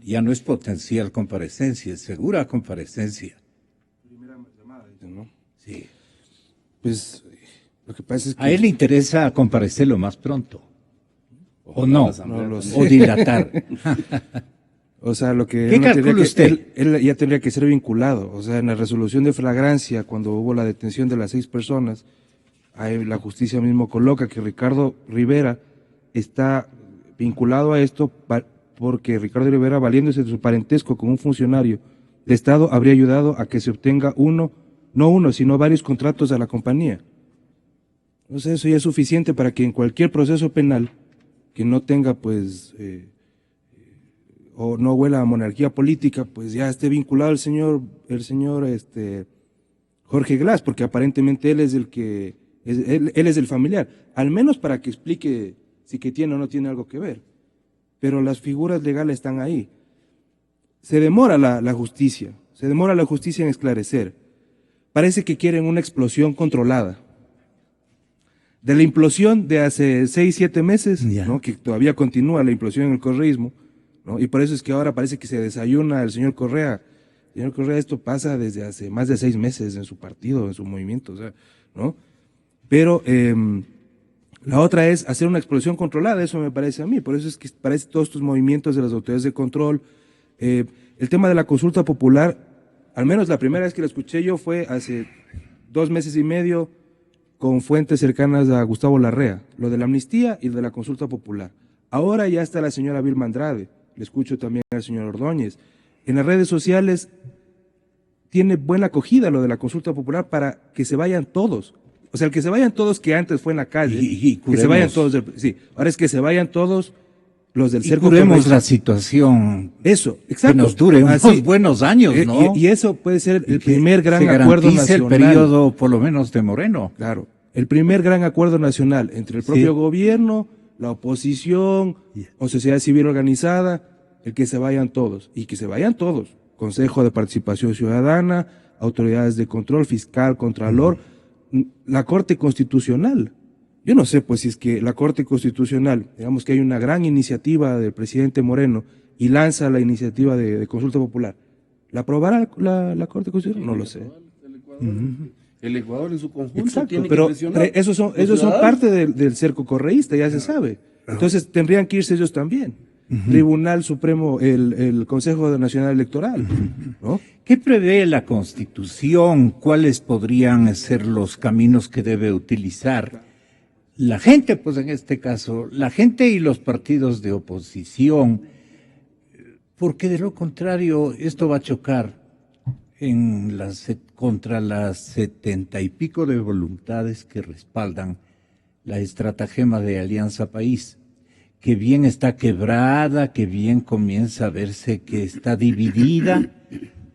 ya no es potencial comparecencia, es segura comparecencia? Primera llamada, ¿no? Sí. Pues lo que pasa es que... A él le interesa comparecer lo más pronto. ¿O no? No lo sé. O dilatar. O sea, lo que... ¿Qué él no tendría calcula usted? Él ya tendría que ser vinculado. O sea, en la resolución de flagrancia, cuando hubo la detención de las 6 personas, ahí la justicia mismo coloca que Ricardo Rivera está vinculado a esto porque Ricardo Rivera, valiéndose de su parentesco con un funcionario de Estado, habría ayudado a que se obtenga no uno, sino varios contratos a la compañía. O sea, eso ya es suficiente para que en cualquier proceso penal que no tenga, pues, o no huela a monarquía política, pues ya esté vinculado el señor Jorge Glass, porque aparentemente él es el que, él es el familiar, al menos para que explique si que tiene o no tiene algo que ver. Pero las figuras legales están ahí. Se demora la justicia en esclarecer. Parece que quieren una explosión controlada. De la implosión de hace 6, 7 meses, ¿no? Que todavía continúa la implosión en el correísmo, ¿no? Y por eso es que ahora parece que se desayuna el señor Correa. Señor Correa, esto pasa desde hace más de 6 meses en su partido, en su movimiento, o sea, ¿no? Pero la otra es hacer una explosión controlada, eso me parece a mí, por eso es que parece todos estos movimientos de las autoridades de control. El tema de la consulta popular, al menos la primera vez que la escuché yo fue hace 2 meses y medio, con fuentes cercanas a Gustavo Larrea, lo de la amnistía y lo de la consulta popular. Ahora ya está la señora Vilma Andrade, le escucho también al señor Ordóñez. En las redes sociales tiene buena acogida lo de la consulta popular para que se vayan todos. O sea, el que se vayan todos que antes fue en la calle, que se vayan todos, sí, ahora es que se vayan todos los del cerco. Curemos la situación. Eso, exacto. Que nos dure unos buenos años, ¿no? Y eso puede ser el primer gran acuerdo nacional. El periodo, por lo menos, de Moreno. Claro, el primer gran acuerdo nacional entre el propio gobierno, la oposición o sociedad civil organizada, el que se vayan todos, y que se vayan todos. Consejo de Participación Ciudadana, autoridades de control, fiscal, contralor, la Corte Constitucional. Yo no sé, pues, si es que la Corte Constitucional, digamos que hay una gran iniciativa del presidente Moreno y lanza la iniciativa de consulta popular, ¿la aprobará la Corte Constitucional? No lo sé. El Ecuador en su conjunto. Exacto, tiene pero que presionar. esos son parte del cerco correísta, ya se sabe. Entonces tendrían que irse ellos también. Tribunal Supremo, el Consejo Nacional Electoral, ¿no? ¿Qué prevé la Constitución? ¿Cuáles podrían ser los caminos que debe utilizar la gente, pues en este caso, la gente y los partidos de oposición? Porque de lo contrario, esto va a chocar contra las 70 y pico de voluntades que respaldan la estratagema de Alianza País, que bien está quebrada, que bien comienza a verse que está dividida,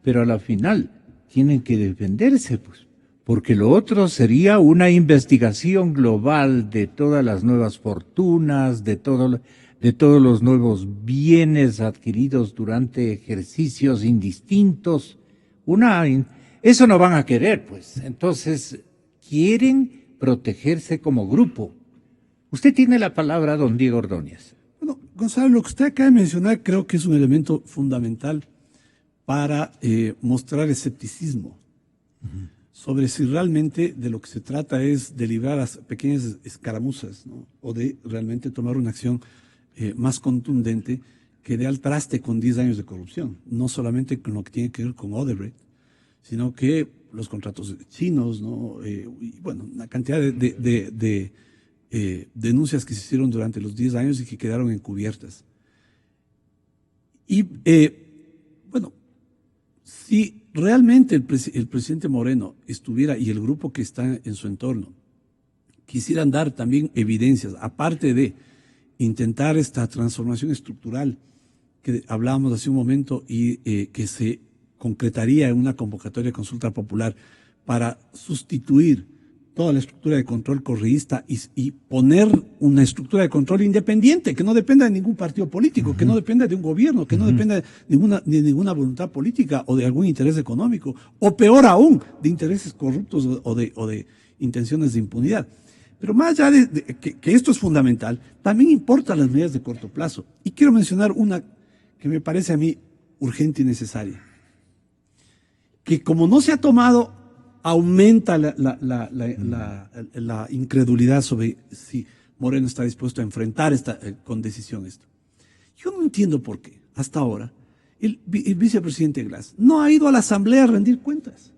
pero a la final tienen que defenderse, pues, porque lo otro sería una investigación global de todas las nuevas fortunas, de todos los nuevos bienes adquiridos durante ejercicios indistintos. Eso no van a querer, pues. Entonces, quieren protegerse como grupo. Usted tiene la palabra, don Diego Ordóñez. Bueno, Gonzalo, lo que usted acaba de mencionar creo que es un elemento fundamental para mostrar escepticismo sobre si realmente de lo que se trata es de librar las pequeñas escaramuzas, ¿no? O de realmente tomar una acción más contundente que dé al traste con 10 años de corrupción, no solamente con lo que tiene que ver con Odebrecht, sino que los contratos chinos, ¿no? Y bueno, una cantidad de denuncias que se hicieron durante los 10 años y que quedaron encubiertas. Y bueno, si realmente el presidente Moreno estuviera, y el grupo que está en su entorno, quisieran dar también evidencias, aparte de intentar esta transformación estructural que hablábamos hace un momento y que se concretaría en una convocatoria de consulta popular para sustituir toda la estructura de control correísta y poner una estructura de control independiente, que no dependa de ningún partido político, que no dependa de un gobierno, que no dependa de ninguna voluntad política o de algún interés económico, o peor aún, de intereses corruptos o de intenciones de impunidad. Pero más allá de que esto es fundamental, también importan las medidas de corto plazo. Y quiero mencionar una que me parece a mí urgente y necesaria. Que como no se ha tomado, aumenta la incredulidad sobre si Moreno está dispuesto a enfrentar con decisión esto. Yo no entiendo por qué, hasta ahora, el vicepresidente Glass no ha ido a la Asamblea a rendir cuentas.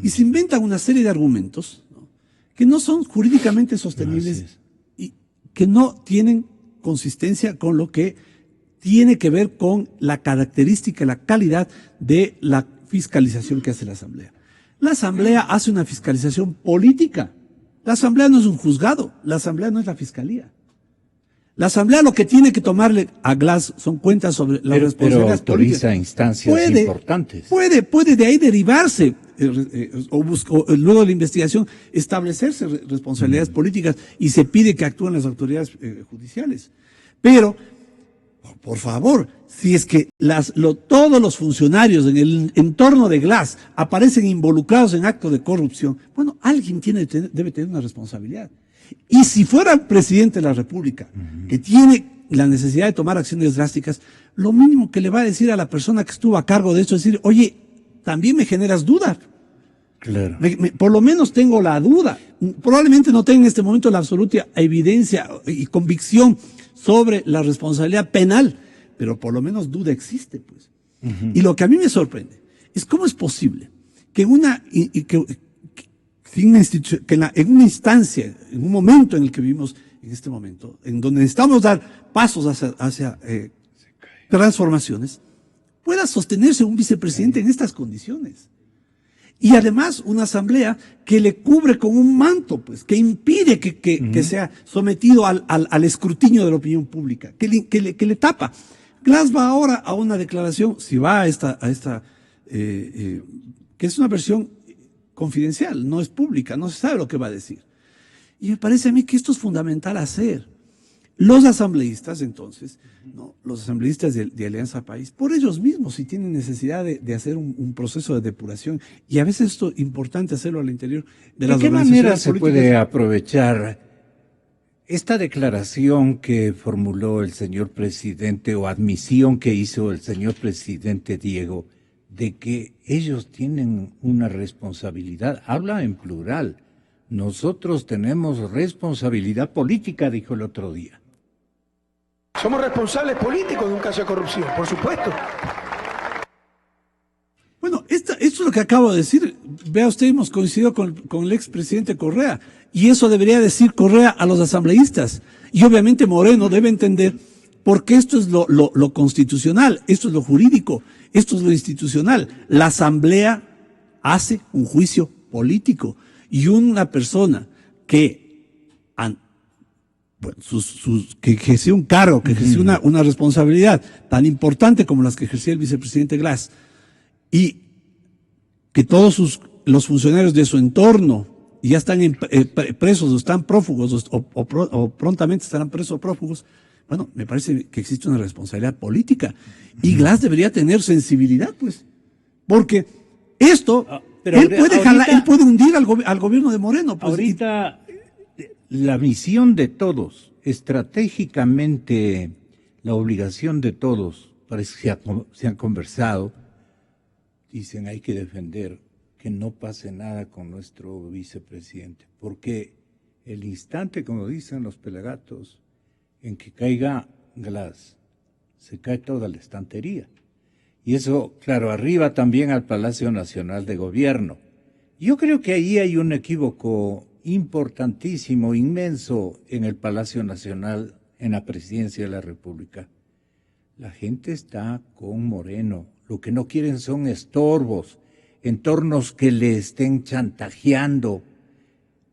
Y se inventan una serie de argumentos, ¿no?, que no son jurídicamente sostenibles y que no tienen consistencia con lo que tiene que ver con la característica, la calidad de la fiscalización que hace la Asamblea. La Asamblea hace una fiscalización política. La Asamblea no es un juzgado, la Asamblea no es la Fiscalía. La Asamblea lo que tiene que tomarle a Glass son cuentas sobre las responsabilidades pero autoriza políticas. instancias importantes. Puede de ahí derivarse, o luego de la investigación, establecerse responsabilidades políticas y se pide que actúen las autoridades judiciales. Pero, por favor, si es que todos los funcionarios en el entorno de Glass aparecen involucrados en actos de corrupción, bueno, alguien debe tener una responsabilidad. Y si fuera el presidente de la República, que tiene la necesidad de tomar acciones drásticas, lo mínimo que le va a decir a la persona que estuvo a cargo de esto es decir, oye, también me generas duda. Claro. Por lo menos tengo la duda. Probablemente no tenga en este momento la absoluta evidencia y convicción sobre la responsabilidad penal, pero por lo menos duda existe, pues. Y lo que a mí me sorprende es cómo es posible que en una instancia, en un momento en el que vivimos en este momento, en donde necesitamos dar pasos hacia transformaciones, pueda sostenerse un vicepresidente en estas condiciones. Y además una asamblea que le cubre con un manto, pues, que impide que sea sometido al escrutinio de la opinión pública, que le tapa. Glass va ahora a una declaración, si va a esta que es una versión confidencial, no es pública, no se sabe lo que va a decir. Y me parece a mí que esto es fundamental hacer. Los asambleístas, entonces, ¿no?, los asambleístas de Alianza País, por ellos mismos, si tienen necesidad de hacer un proceso de depuración, y a veces esto es importante hacerlo al interior de las organizaciones políticas. ¿De qué manera se puede aprovechar esta declaración que formuló el señor presidente o admisión que hizo el señor presidente Diego de que ellos tienen una responsabilidad? Habla en plural. Nosotros tenemos responsabilidad política, dijo el otro día. Somos responsables políticos de un caso de corrupción, por supuesto. Bueno, esto es lo que acabo de decir. Vea usted, hemos coincidido con el expresidente Correa. Y eso debería decir Correa a los asambleístas. Y obviamente Moreno debe entender, porque esto es lo constitucional, esto es lo jurídico, esto es lo institucional. La asamblea hace un juicio político. Y una persona que ejerció un cargo, que ejerció una responsabilidad tan importante como las que ejercía el vicepresidente Glass, y que todos los funcionarios de su entorno ya están presos o están prófugos o prontamente estarán presos o prófugos, bueno, me parece que existe una responsabilidad política. Y Glass debería tener sensibilidad, pues, porque esto... Pero él puede hundir al gobierno de Moreno. Pues, ahorita la misión de todos, estratégicamente la obligación de todos, parece que se han conversado, dicen hay que defender que no pase nada con nuestro vicepresidente, porque el instante, como dicen los pelagatos, en que caiga Glass, se cae toda la estantería. Y eso, claro, arriba también al Palacio Nacional de Gobierno. Yo creo que ahí hay un equívoco importantísimo, inmenso, en el Palacio Nacional, en la Presidencia de la República. La gente está con Moreno. Lo que no quieren son estorbos, entornos que le estén chantajeando,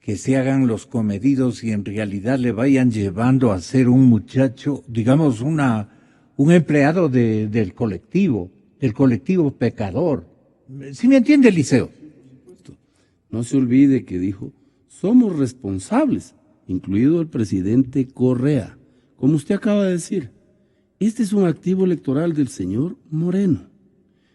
que se hagan los comedidos y en realidad le vayan llevando a ser un muchacho, digamos, un empleado del colectivo pecador. ¿Sí me entiende, Eliseo? No se olvide que dijo, somos responsables, incluido el presidente Correa. Como usted acaba de decir, este es un activo electoral del señor Moreno.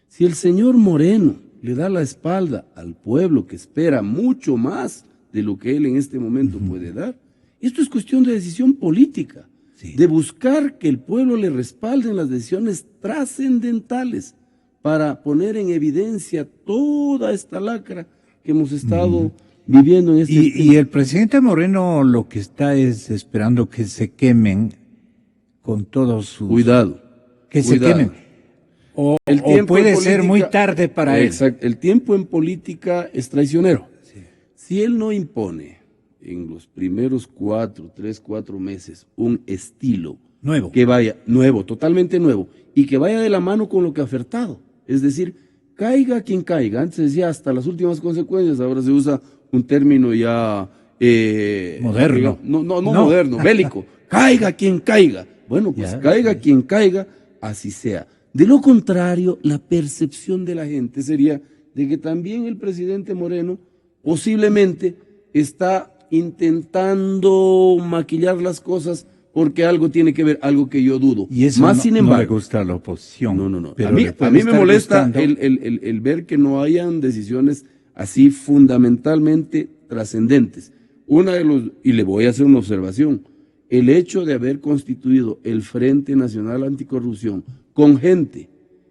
Si el señor Moreno le da la espalda al pueblo que espera mucho más de lo que él en este momento puede dar, esto es cuestión de decisión política, de buscar que el pueblo le respalde en las decisiones trascendentales para poner en evidencia toda esta lacra que hemos estado viviendo en este y el presidente Moreno lo que está es esperando que se quemen con todos sus... Cuidado. Se quemen. O puede ser muy tarde para él. El tiempo en política es traicionero. Sí. Si él no impone en los primeros 3-4 meses un estilo nuevo, que vaya nuevo, totalmente nuevo, y que vaya de la mano con lo que ha ofertado, es decir, caiga quien caiga. Antes decía hasta las últimas consecuencias, ahora se usa un término ya moderno, no moderno, bélico. Caiga quien caiga. Bueno, pues caiga quien caiga, así sea. De lo contrario, la percepción de la gente sería de que también el presidente Moreno posiblemente está intentando maquillar las cosas porque algo tiene que ver, algo que yo dudo. Y eso sin embargo, no le gusta a la oposición. No. A mí me molesta el ver que no hayan decisiones así fundamentalmente trascendentes. Y le voy a hacer una observación, el hecho de haber constituido el Frente Nacional Anticorrupción con gente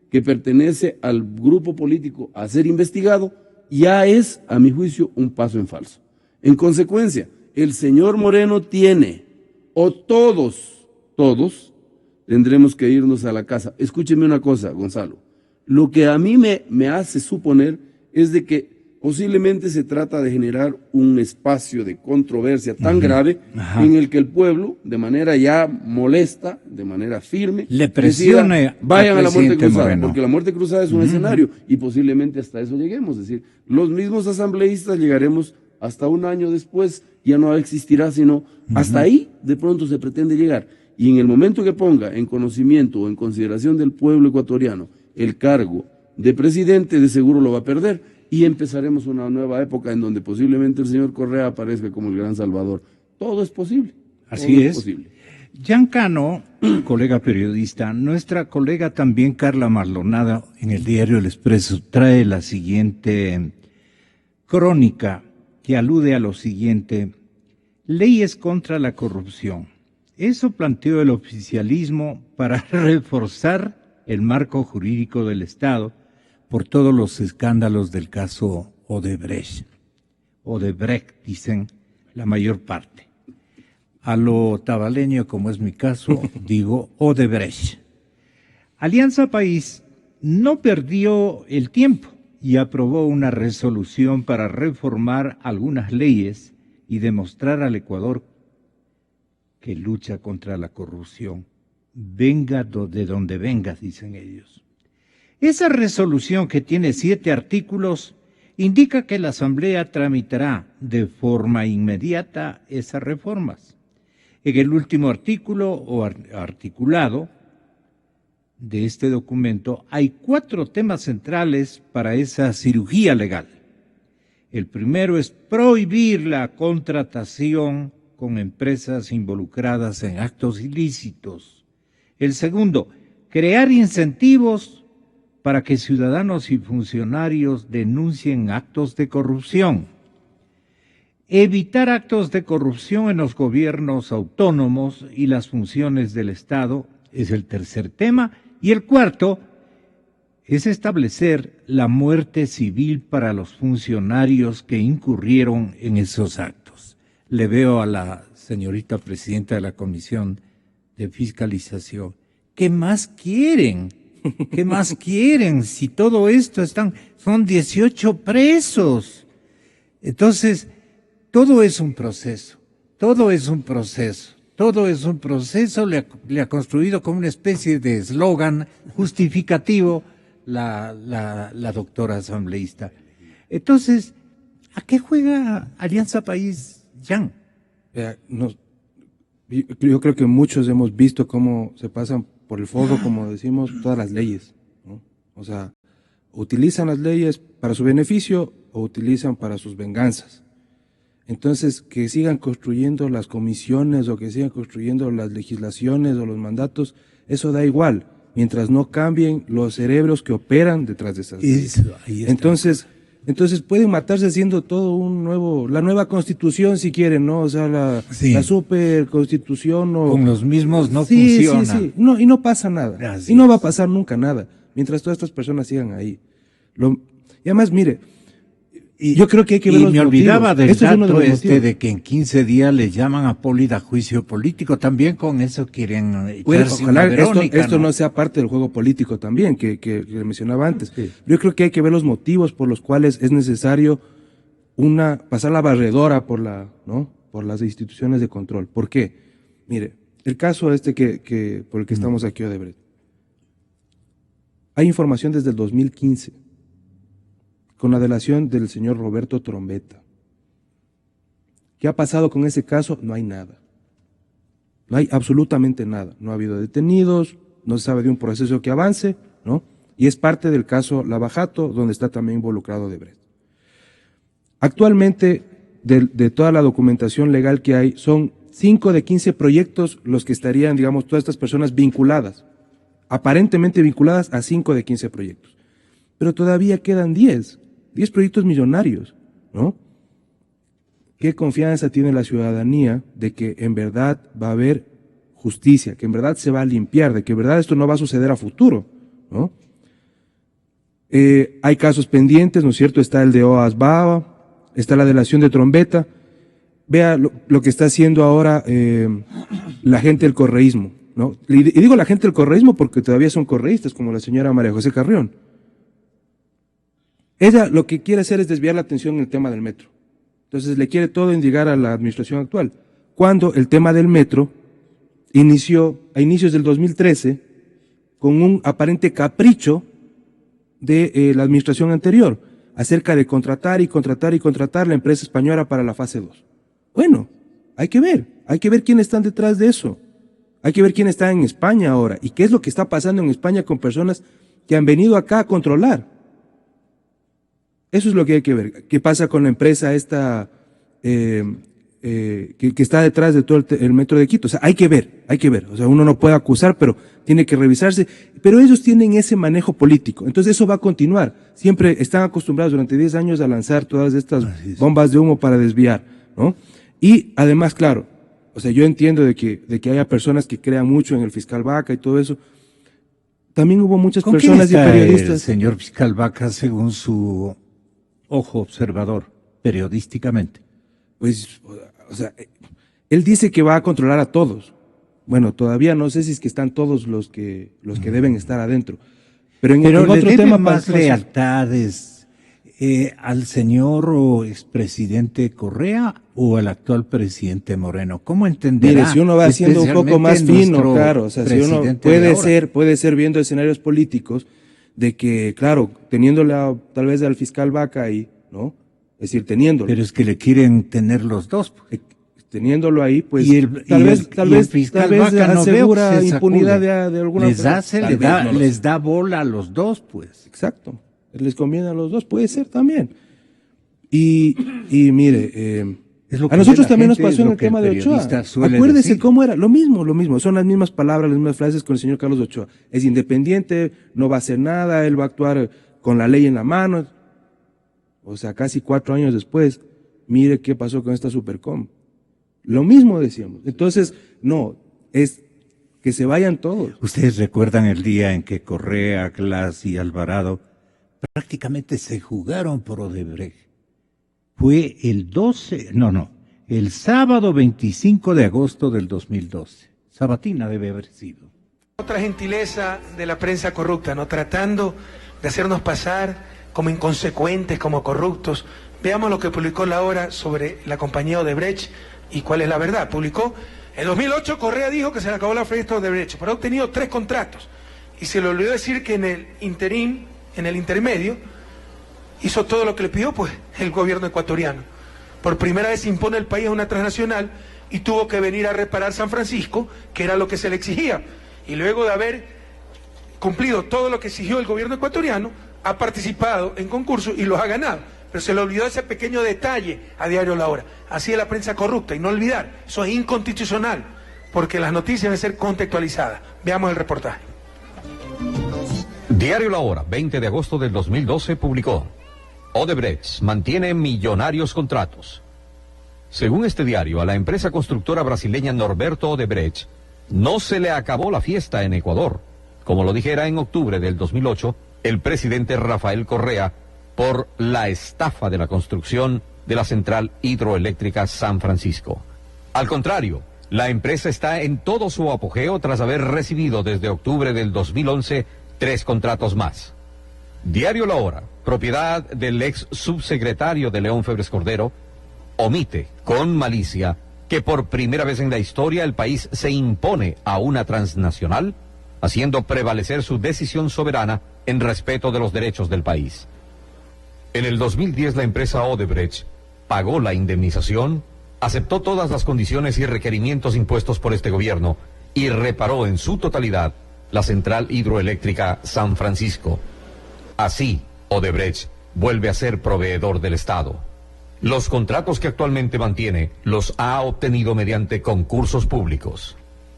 que pertenece al grupo político a ser investigado, ya es, a mi juicio, un paso en falso. En consecuencia, el señor Moreno tiene, o todos tendremos que irnos a la casa. Escúcheme una cosa, Gonzalo. Lo que a mí me hace suponer es de que posiblemente se trata de generar un espacio de controversia tan grave en el que el pueblo, de manera ya molesta, de manera firme, le presione, vayan a la muerte cruzada, Moreno. Porque la muerte cruzada es un escenario y posiblemente hasta eso lleguemos. Es decir, los mismos asambleístas llegaremos hasta un año después, ya no existirá, sino hasta ahí de pronto se pretende llegar. Y en el momento que ponga en conocimiento o en consideración del pueblo ecuatoriano el cargo de presidente, de seguro lo va a perder. Y empezaremos una nueva época en donde posiblemente el señor Correa aparezca como el gran salvador. Todo es posible. Así es. Giancano, colega periodista, nuestra colega también Carla Maldonado en el diario El Expreso trae la siguiente crónica que alude a lo siguiente: leyes contra la corrupción. Eso planteó el oficialismo para reforzar el marco jurídico del Estado por todos los escándalos del caso Odebrecht. Odebrecht, dicen la mayor parte. A lo tabaleño, como es mi caso, digo Odebrecht. Alianza País no perdió el tiempo y aprobó una resolución para reformar algunas leyes y demostrar al Ecuador que lucha contra la corrupción. Venga de donde venga, dicen ellos. Esa resolución, que tiene 7 artículos, indica que la Asamblea tramitará de forma inmediata esas reformas. En el último artículo o articulado de este documento hay 4 temas centrales para esa cirugía legal. El primero es prohibir la contratación con empresas involucradas en actos ilícitos. El segundo, crear incentivos para que ciudadanos y funcionarios denuncien actos de corrupción. evitar actos de corrupción en los gobiernos autónomos y las funciones del Estado es el tercer tema. Y el cuarto es establecer la muerte civil para los funcionarios que incurrieron en esos actos. Le veo a la señorita presidenta de la Comisión de Fiscalización. ¿Qué más quieren? ¿Qué más quieren? Si todo esto son 18 presos. Entonces, todo es un proceso, le ha construido como una especie de eslogan justificativo la doctora asambleísta. Entonces, ¿a qué juega Alianza País, Jan? Yo creo que muchos hemos visto cómo se pasan por el forro, como decimos, todas las leyes, ¿no? O sea, utilizan las leyes para su beneficio o utilizan para sus venganzas. Entonces, que sigan construyendo las comisiones o que sigan construyendo las legislaciones o los mandatos, eso da igual, mientras no cambien los cerebros que operan detrás de esas leyes. Entonces pueden matarse haciendo todo la nueva constitución si quieren, ¿no? O sea, la super constitución. Con los mismos no funciona. Sí. No, y no pasa nada. Así no va a pasar nunca nada, mientras todas estas personas sigan ahí. Y además, mire, yo creo que hay que ver los me olvidaba motivos. del dato de que en 15 días le llaman a Poli a juicio político. También con eso quieren echarse ojalá una Verónica, esto no sea parte del juego político también, que le mencionaba antes. Sí. Yo creo que hay que ver los motivos por los cuales es necesario pasar la barredora por las instituciones de control. ¿Por qué? Mire, el caso por el que estamos aquí, Odebrecht. Hay información desde el 2015. Con la delación del señor Roberto Trombetta. ¿Qué ha pasado con ese caso? No hay nada. No hay absolutamente nada. No ha habido detenidos, no se sabe de un proceso que avance, ¿no? Y es parte del caso Lavajato, donde está también involucrado Odebrecht. Actualmente, de toda la documentación legal que hay, son 5 de 15 proyectos los que estarían, digamos, todas estas personas vinculadas, aparentemente vinculadas a 5 de 15 proyectos. Pero todavía quedan 10 proyectos millonarios, ¿no? ¿Qué confianza tiene la ciudadanía de que en verdad va a haber justicia, que en verdad se va a limpiar, de que en verdad esto no va a suceder a futuro, ¿no? Hay casos pendientes, ¿no es cierto? Está el de Oas Baba, está la delación de Trombetta. Vea lo que está haciendo ahora la gente del correísmo, ¿no? Y digo la gente del correísmo porque todavía son correístas, como la señora María José Carrión. Ella lo que quiere hacer es desviar la atención en el tema del metro. Entonces le quiere todo indicar a la administración actual. Cuando el tema del metro inició a inicios del 2013 con un aparente capricho de la administración anterior acerca de contratar la empresa española para la fase 2. Bueno, hay que ver quiénes están detrás de eso. Hay que ver quién está en España ahora y qué es lo que está pasando en España con personas que han venido acá a controlar. Eso es lo que hay que ver. ¿Qué pasa con la empresa esta que está detrás de todo el metro de Quito? O sea, hay que ver. O sea, uno no puede acusar, pero tiene que revisarse. Pero ellos tienen ese manejo político. Entonces eso va a continuar. Siempre están acostumbrados durante 10 años a lanzar todas estas bombas de humo para desviar, ¿no? Y además, claro, o sea, yo entiendo de que haya personas que crean mucho en el fiscal Vaca y todo eso. También hubo muchas personas y periodistas. El señor fiscal Vaca, según su ojo observador, periodísticamente? Pues, o sea, él dice que va a controlar a todos. Bueno, todavía no sé si es que están todos los que deben estar adentro. Pero en otro tema más lealtades al señor o expresidente Correa o al actual presidente Moreno. ¿Cómo entenderá? Mire, si uno va siendo un poco más fino, claro, o sea, si uno puede ser viendo escenarios políticos de que, claro, teniéndola tal vez al fiscal Vaca ahí, ¿no? Es decir, teniéndolo. Pero es que le quieren tener los dos. Teniéndolo ahí, pues, tal vez Vaca asegura no impunidad de alguna manera. Les da bola a los dos, pues. Exacto. Les conviene a los dos, puede ser también. Y mire, a nosotros también nos pasó en el tema de Ochoa. Acuérdese cómo era, lo mismo, son las mismas palabras, las mismas frases con el señor Carlos Ochoa. Es independiente, no va a hacer nada, él va a actuar con la ley en la mano. O sea, casi 4 años después, mire qué pasó con esta Supercom. Lo mismo decíamos. Entonces, no, es que se vayan todos. Ustedes recuerdan el día en que Correa, Glass y Alvarado prácticamente se jugaron por Odebrecht. Fue el sábado 25 de agosto del 2012. Sabatina debe haber sido. Otra gentileza de la prensa corrupta, ¿no? Tratando de hacernos pasar como inconsecuentes, como corruptos. Veamos lo que publicó La Hora sobre la compañía Odebrecht y cuál es la verdad. Publicó, en 2008 Correa dijo que se le acabó la fiesta de Odebrecht, pero ha obtenido 3 contratos. Y se le olvidó decir que en el intermedio, hizo todo lo que le pidió pues el gobierno ecuatoriano. Por primera vez impone el país a una transnacional y tuvo que venir a reparar San Francisco, que era lo que se le exigía. Y luego de haber cumplido todo lo que exigió el gobierno ecuatoriano, ha participado en concursos y los ha ganado. Pero se le olvidó ese pequeño detalle a Diario La Hora. Así es la prensa corrupta, y no olvidar, eso es inconstitucional, porque las noticias deben ser contextualizadas. Veamos el reportaje. Diario La Hora, 20 de agosto del 2012, publicó: Odebrecht mantiene millonarios contratos. Según este diario, a la empresa constructora brasileña Norberto Odebrecht no se le acabó la fiesta en Ecuador, como lo dijera en octubre del 2008 el presidente Rafael Correa por la estafa de la construcción de la central hidroeléctrica San Francisco. Al contrario, la empresa está en todo su apogeo tras haber recibido desde octubre del 2011 3 contratos más. Diario La Hora, propiedad del ex subsecretario de León Febres Cordero, omite con malicia que por primera vez en la historia el país se impone a una transnacional, haciendo prevalecer su decisión soberana en respeto de los derechos del país. En el 2010 la empresa Odebrecht pagó la indemnización, aceptó todas las condiciones y requerimientos impuestos por este gobierno y reparó en su totalidad la central hidroeléctrica San Francisco. Así, Odebrecht vuelve a ser proveedor del Estado. Los contratos que actualmente mantiene los ha obtenido mediante concursos públicos.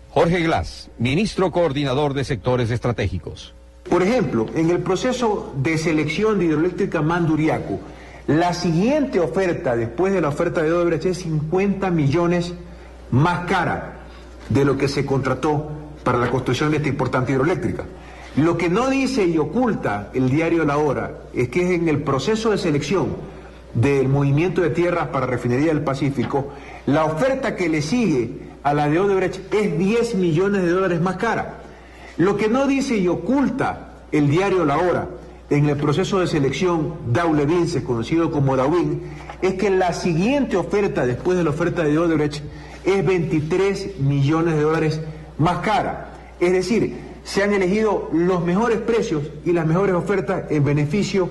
Jorge Glass, ministro coordinador de sectores estratégicos. Por ejemplo, en el proceso de selección de hidroeléctrica Manduriaco, la siguiente oferta, después de la oferta de Odebrecht, es 50 millones más cara de lo que se contrató para la construcción de esta importante hidroeléctrica. Lo que no dice y oculta el diario La Hora es que en el proceso de selección del movimiento de tierras para Refinería del Pacífico, la oferta que le sigue a la de Odebrecht es 10 millones de dólares más cara. Lo que no dice y oculta el diario La Hora en el proceso de selección Daule-Vinces, conocido como Dawin, es que la siguiente oferta después de la oferta de Odebrecht es 23 millones de dólares más cara. Es decir, se han elegido los mejores precios y las mejores ofertas en beneficio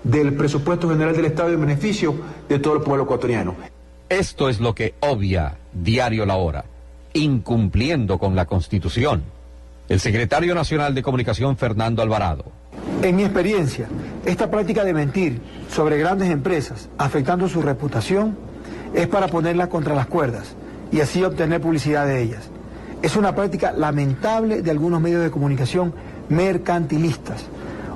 del presupuesto general del Estado y en beneficio de todo el pueblo ecuatoriano. Esto es lo que obvia Diario La Hora, incumpliendo con la Constitución. El secretario nacional de Comunicación, Fernando Alvarado. En mi experiencia, esta práctica de mentir sobre grandes empresas, afectando su reputación, es para ponerlas contra las cuerdas y así obtener publicidad de ellas. Es una práctica lamentable de algunos medios de comunicación mercantilistas.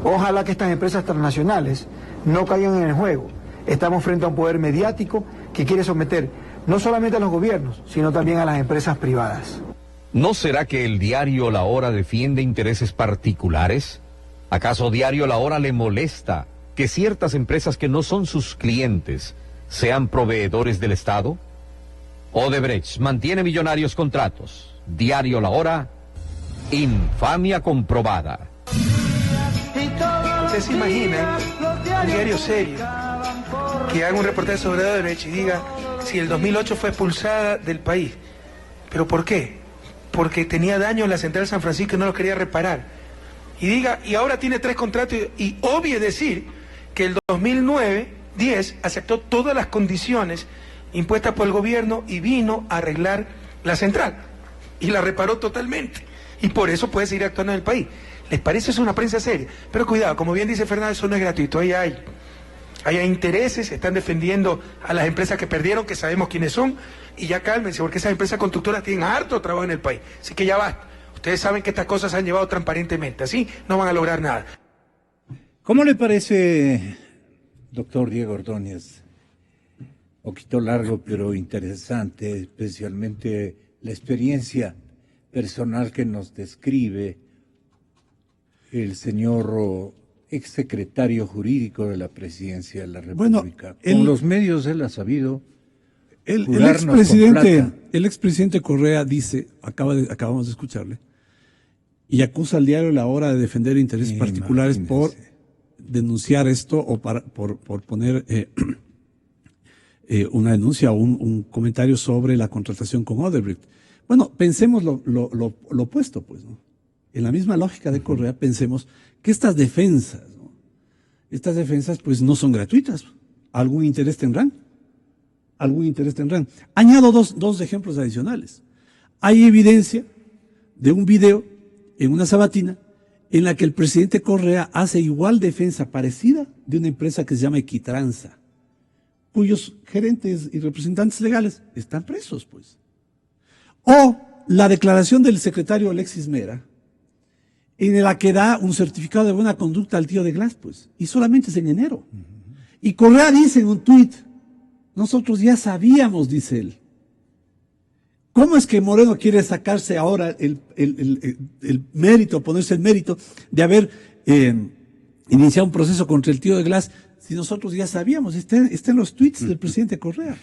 Ojalá que estas empresas transnacionales no caigan en el juego. Estamos frente a un poder mediático que quiere someter no solamente a los gobiernos, sino también a las empresas privadas. ¿No será que el diario La Hora defiende intereses particulares? ¿Acaso Diario La Hora le molesta que ciertas empresas que no son sus clientes sean proveedores del Estado? Odebrecht mantiene millonarios contratos. Diario La Hora, infamia comprobada. ¿Usted se imagina un diario serio que haga un reportaje sobre Odebrecht y diga si el 2008 fue expulsada del país? ¿Pero por qué? Porque tenía daño en la central San Francisco y no lo quería reparar. Y diga, y ahora tiene 3 contratos y obvie decir que el 2009-10 aceptó todas las condiciones impuestas por el gobierno y vino a arreglar la central. Y la reparó totalmente. Y por eso puede seguir actuando en el país. ¿Les parece eso una prensa seria? Pero cuidado, como bien dice Fernando, eso no es gratuito. Ahí hay intereses, están defendiendo a las empresas que perdieron, que sabemos quiénes son, y ya cálmense, porque esas empresas constructoras tienen harto trabajo en el país. Así que ya basta. Ustedes saben que estas cosas se han llevado transparentemente, así no van a lograr nada. ¿Cómo le parece, doctor Diego Ordóñez, poquito largo, pero interesante, especialmente la experiencia personal que nos describe el señor exsecretario jurídico de la Presidencia de la República. Bueno, con los medios él ha sabido el jurarnos expresidente Correa dice, acabamos de escucharle, y acusa al diario La Hora de defender intereses particulares por denunciar esto o por poner una denuncia o un comentario sobre la contratación con Odebrecht. Bueno, pensemos lo opuesto, pues, ¿no? En la misma lógica de Correa, pensemos que estas defensas, ¿no? Estas defensas, pues, no son gratuitas. Algún interés tendrán. Añado dos ejemplos adicionales. Hay evidencia de un video en una sabatina en la que el presidente Correa hace igual defensa parecida de una empresa que se llama Equitranza, cuyos gerentes y representantes legales están presos, pues. O la declaración del secretario Alexis Mera, en la que da un certificado de buena conducta al tío de Glass, pues, y solamente es en enero. Y Correa dice en un tuit, nosotros ya sabíamos, dice él. ¿Cómo es que Moreno quiere sacarse ahora el mérito, ponerse el mérito de haber iniciado un proceso contra el tío de Glass si nosotros ya sabíamos? Está en los tweets del presidente Correa.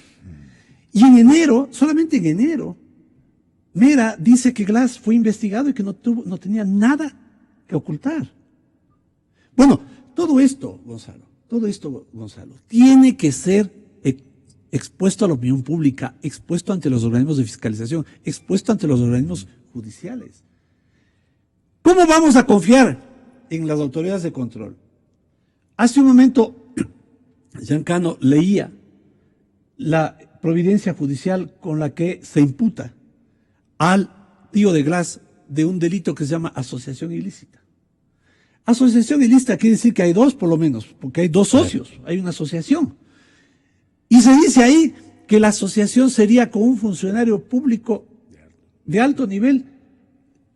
Y en enero, solamente en enero, Mera dice que Glass fue investigado y que no tenía nada que ocultar. Bueno, todo esto, Gonzalo, tiene que ser expuesto a la opinión pública, expuesto ante los organismos de fiscalización, expuesto ante los organismos judiciales. ¿Cómo vamos a confiar en las autoridades de control? Hace un momento, Giancano leía la providencia judicial con la que se imputa al tío de Glass de un delito que se llama asociación ilícita. Asociación ilícita quiere decir que hay dos, por lo menos, porque hay dos socios, hay una asociación. Y se dice ahí que la asociación sería con un funcionario público de alto nivel,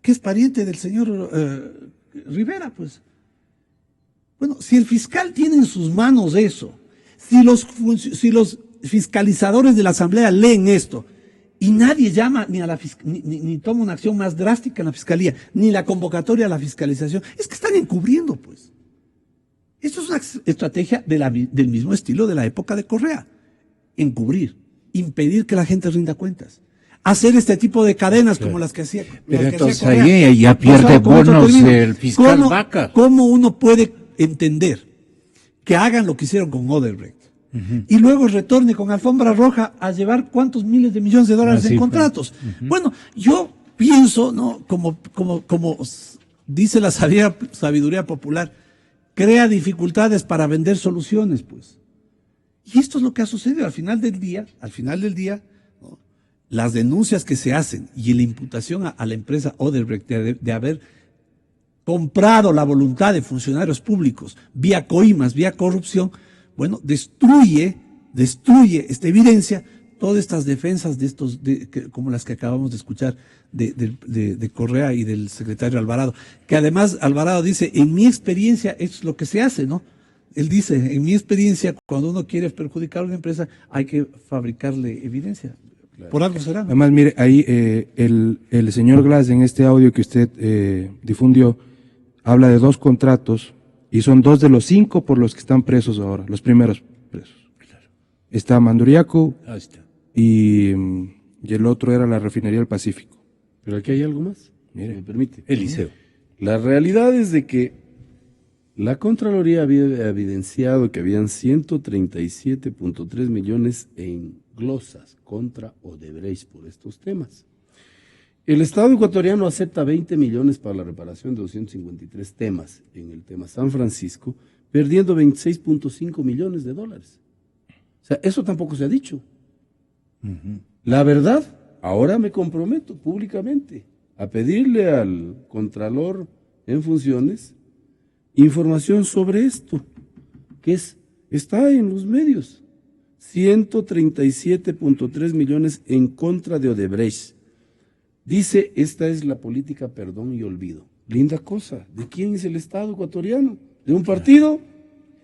que es pariente del señor Rivera, pues. Bueno, si el fiscal tiene en sus manos eso, si los fiscalizadores de la Asamblea leen esto, y nadie llama ni toma una acción más drástica en la fiscalía, ni la convocatoria a la fiscalización, es que están encubriendo, pues. Esto es una estrategia del mismo estilo de la época de Correa. Encubrir, impedir que la gente rinda cuentas, hacer este tipo de cadenas como las que hacía. Pero entonces ahí ya pierde bonos el fiscal Vaca. ¿Cómo uno puede entender que hagan lo que hicieron con Odebrecht y luego retorne con alfombra roja a llevar cuántos miles de millones de dólares en contratos? Bueno, yo pienso, ¿no? Como dice la sabiduría popular, crea dificultades para vender soluciones, pues. Y esto es lo que ha sucedido al final del día, ¿no? Las denuncias que se hacen y la imputación a la empresa Odebrecht de haber comprado la voluntad de funcionarios públicos vía coimas, vía corrupción, bueno, destruye esta evidencia todas estas defensas como las que acabamos de escuchar de Correa y del secretario Alvarado, que además Alvarado dice, en mi experiencia esto es lo que se hace, ¿no? Él dice, en mi experiencia, cuando uno quiere perjudicar a una empresa, hay que fabricarle evidencia. Claro. Por algo será, ¿no? Además, mire, ahí el señor Glass, en este audio que usted difundió, habla de 2 contratos, y son 2 de los 5 por los que están presos ahora, los primeros presos. Claro. Está Manduriaco y el otro era la Refinería del Pacífico. Pero aquí hay algo más, mire, me permite. Eliseo. La realidad es de que la Contraloría había evidenciado que habían 137.3 millones en glosas contra Odebrecht por estos temas. El Estado ecuatoriano acepta 20 millones para la reparación de 253 temas en el tema San Francisco, perdiendo 26.5 millones de dólares. O sea, eso tampoco se ha dicho. La verdad, ahora me comprometo públicamente a pedirle al Contralor en funciones información sobre esto, que está en los medios. 137.3 millones en contra de Odebrecht. Dice, esta es la política perdón y olvido. Linda cosa. ¿De quién es el Estado ecuatoriano? ¿De un partido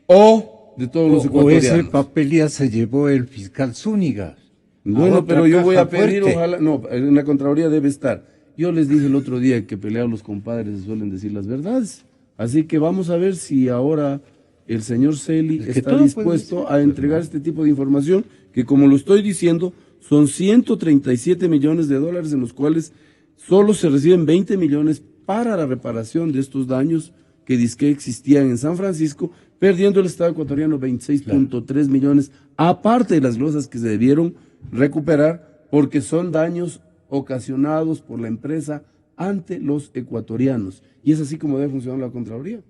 o de todos los O ecuatorianos. ese papel ya se llevó el fiscal Zúñiga. Bueno, pero yo voy a pedir, fuerte. ojalá, no, en la Contraloría debe estar. Yo les dije el otro día que pelear los compadres se suelen decir las verdades. Así que vamos a ver si ahora el señor Celi Es que está todo dispuesto puede ser, a entregar este tipo de información, que como lo estoy diciendo, son 137 millones de dólares, en los cuales solo se reciben 20 millones para la reparación de estos daños que dizque existían en San Francisco, perdiendo el Estado ecuatoriano 26.3 millones, aparte de las glosas que se debieron recuperar, porque son daños ocasionados por la empresa ante los ecuatorianos. Y es así como debe funcionar la Contraloría.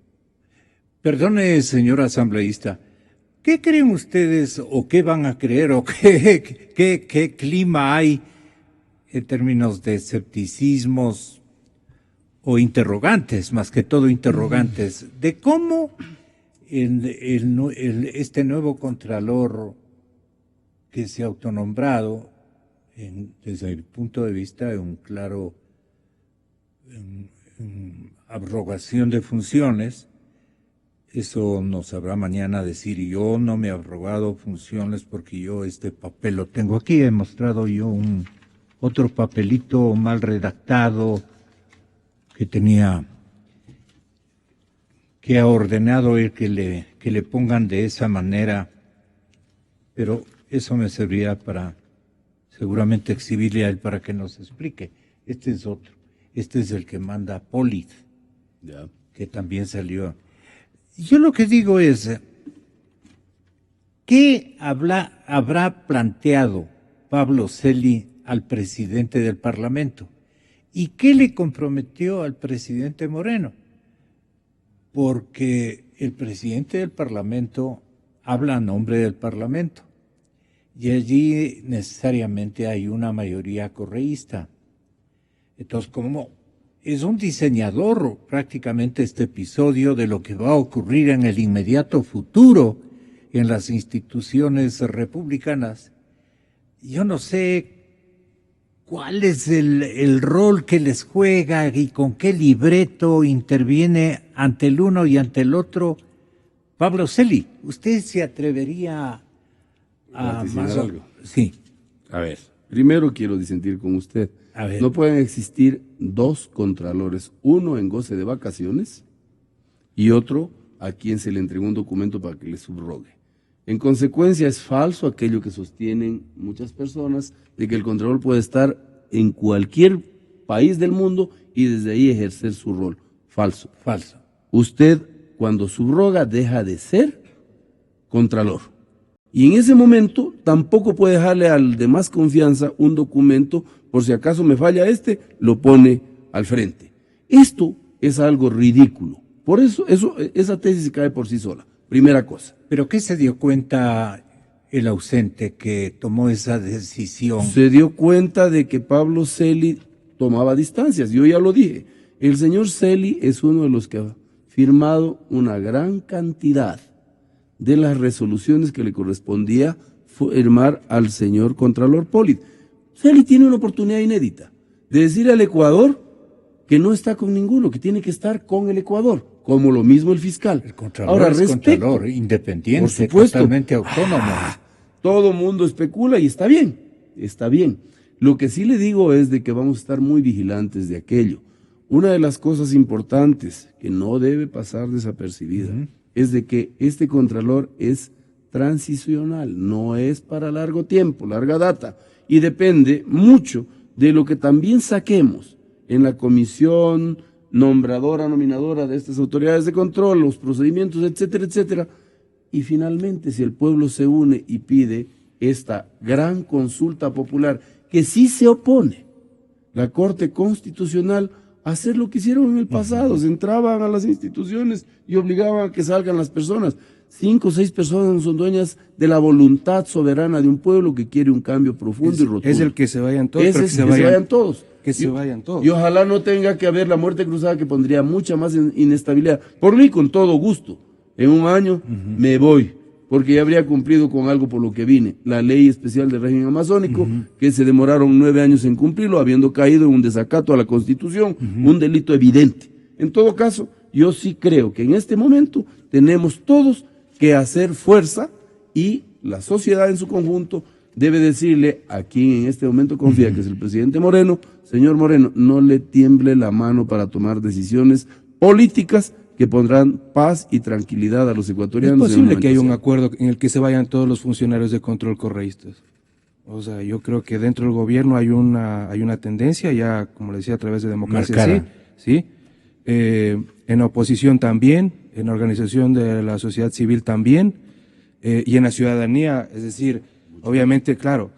Perdone, señor asambleísta, ¿qué creen ustedes o qué van a creer o qué clima hay en términos de escepticismos o interrogantes, más que todo interrogantes, de cómo este nuevo contralor que se ha autonombrado, desde el punto de vista de un claro abrogación de funciones? Eso nos sabrá mañana decir. Yo no me he abrogado funciones porque yo este papel lo tengo aquí. He mostrado yo otro papelito mal redactado que tenía, que ha ordenado él que le pongan de esa manera, pero eso me serviría para seguramente exhibirle a él para que nos explique. Este es otro. Este es el que manda Polit, que también salió. Yo lo que digo es, ¿qué habrá planteado Pablo Celi al presidente del Parlamento? ¿Y qué le comprometió al presidente Moreno? Porque el presidente del Parlamento habla a nombre del Parlamento y allí necesariamente hay una mayoría correísta. Entonces, como es un diseñador prácticamente este episodio de lo que va a ocurrir en el inmediato futuro en las instituciones republicanas, yo no sé cuál es el rol que les juega y con qué libreto interviene ante el uno y ante el otro. Pablo Celi, ¿usted se atrevería a ¿Vaticinar algo? Sí. A ver, primero quiero disentir con usted. A ver. No pueden existir dos contralores, uno en goce de vacaciones y otro a quien se le entregó un documento para que le subrogue. En consecuencia, es falso aquello que sostienen muchas personas de que el contralor puede estar en cualquier país del mundo y desde ahí ejercer su rol. Falso. Falso. Usted, cuando subroga, deja de ser contralor. Y en ese momento tampoco puede dejarle al de más confianza un documento, por si acaso me falla lo pone al frente. Esto es algo ridículo. Por eso, esa tesis se cae por sí sola. Primera cosa. ¿Pero qué se dio cuenta el ausente que tomó esa decisión? Se dio cuenta de que Pablo Celi tomaba distancias. Yo ya lo dije. El señor Celi es uno de los que ha firmado una gran cantidad de las resoluciones que le correspondía firmar al señor Contralor Polit. Celi tiene una oportunidad inédita de decir al Ecuador que no está con ninguno, que tiene que estar con el Ecuador, como lo mismo el fiscal. El Contralor es Contralor, independiente, por supuesto, totalmente autónomo. Todo mundo especula y está bien, está bien. Lo que sí le digo es de que vamos a estar muy vigilantes de aquello. Una de las cosas importantes que no debe pasar desapercibida es de que este Contralor es transicional, no es para largo tiempo, larga data, y depende mucho de lo que también saquemos en la comisión nombradora, nominadora de estas autoridades de control, los procedimientos, etcétera, etcétera. Y finalmente, si el pueblo se une y pide esta gran consulta popular, que sí se opone la Corte Constitucional a hacer lo que hicieron en el pasado, se entraban a las instituciones y obligaban a que salgan las personas. 5 o 6 personas no son dueñas de la voluntad soberana de un pueblo que quiere un cambio profundo y rotundo. Es el que se vayan todos. Es el que se vayan todos. Que se vayan todos. Y ojalá no tenga que haber la muerte cruzada, que pondría mucha más inestabilidad. Por mí, con todo gusto, en un año me voy, porque ya habría cumplido con algo por lo que vine. La ley especial del régimen amazónico, que se demoraron 9 años en cumplirlo, habiendo caído en un desacato a la Constitución, un delito evidente. En todo caso, yo sí creo que en este momento tenemos todos que hacer fuerza, y la sociedad en su conjunto debe decirle a quien en este momento confía, que es el presidente Moreno: señor Moreno, no le tiemble la mano para tomar decisiones políticas que pondrán paz y tranquilidad a los ecuatorianos. Es posible que haya un acuerdo en el que se vayan todos los funcionarios de control correístas. O sea, yo creo que dentro del gobierno hay una tendencia, ya como le decía, a través de democracia, sí, en la oposición también, en la organización de la sociedad civil también, y en la ciudadanía. Es decir, obviamente, claro,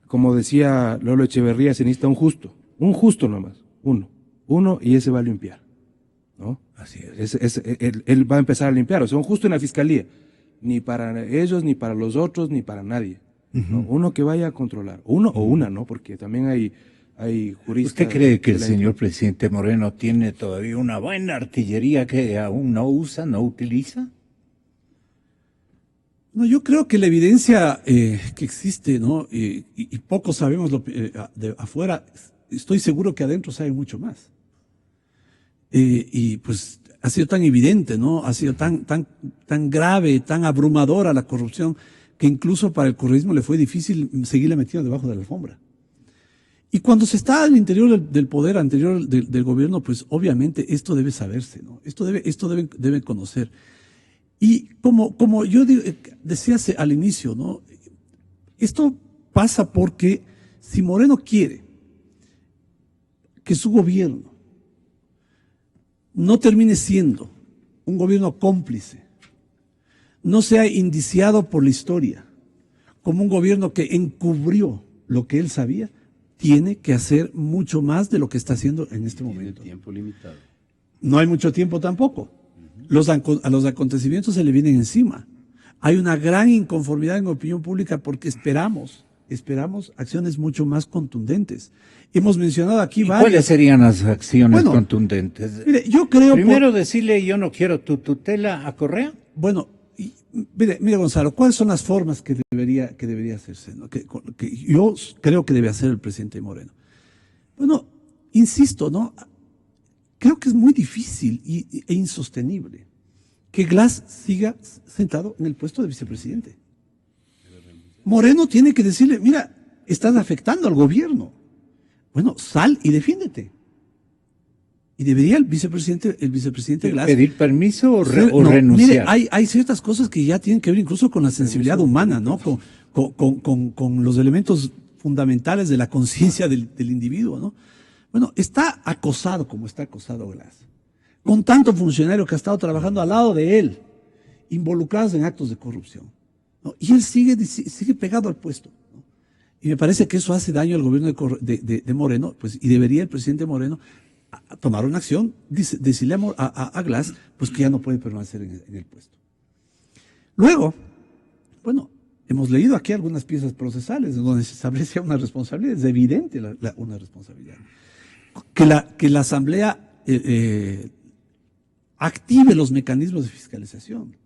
como decía Lolo Echeverría, se necesita un justo nomás, uno, y ese va a limpiar, ¿no? Así es. Él va a empezar a limpiar, o sea, un justo en la fiscalía, ni para ellos, ni para los otros, ni para nadie. ¿No? Uno que vaya a controlar, uno o una, ¿no? Porque también hay juristas. ¿Usted cree que el señor presidente Moreno tiene todavía una buena artillería que aún no usa, no utiliza? No, yo creo que la evidencia que existe, ¿no? Y poco sabemos de afuera, estoy seguro que adentro sabe mucho más. Y pues ha sido tan evidente, ¿no? Ha sido tan grave, tan abrumadora la corrupción, que incluso para el correísmo le fue difícil seguirle metiendo debajo de la alfombra. Y cuando se está al interior del poder anterior del gobierno, pues obviamente esto debe saberse, ¿no? Esto debe conocer. Y como yo decía al inicio, ¿no? Esto pasa porque si Moreno quiere que su gobierno no termine siendo un gobierno cómplice, no sea indiciado por la historia como un gobierno que encubrió lo que él sabía, tiene que hacer mucho más de lo que está haciendo en este momento. Tiene tiempo limitado. No hay mucho tiempo tampoco. A los acontecimientos se le vienen encima. Hay una gran inconformidad en la opinión pública porque esperamos acciones mucho más contundentes. Hemos mencionado aquí varias. ¿Cuáles serían las acciones contundentes? Mire, yo creo... Primero decirle: yo no quiero tu tutela a Correa. Bueno, mire Gonzalo, ¿cuáles son las formas que debería hacerse, ¿no? Que yo creo que debe hacer el presidente Moreno? Bueno, insisto, ¿no? Creo que es muy difícil e insostenible que Glass siga sentado en el puesto de vicepresidente. Moreno tiene que decirle: mira, estás afectando al gobierno. Bueno, sal y defiéndete. Y debería el vicepresidente Glass pedir permiso o renunciar. Mire, hay ciertas cosas que ya tienen que ver incluso con la sensibilidad humana, ¿no? Con los elementos fundamentales de la conciencia del individuo, ¿no? Bueno, está acosado como está acosado Glass, con tanto funcionario que ha estado trabajando al lado de él, involucrados en actos de corrupción, ¿no? Y él sigue pegado al puesto, ¿no? Y me parece que eso hace daño al gobierno de Moreno, pues, y debería el presidente Moreno a tomar una acción, decirle a Glass, pues, que ya no puede permanecer en el puesto. Luego, bueno, hemos leído aquí algunas piezas procesales donde se establece una responsabilidad, es evidente una responsabilidad. Que la Asamblea active los mecanismos de fiscalización.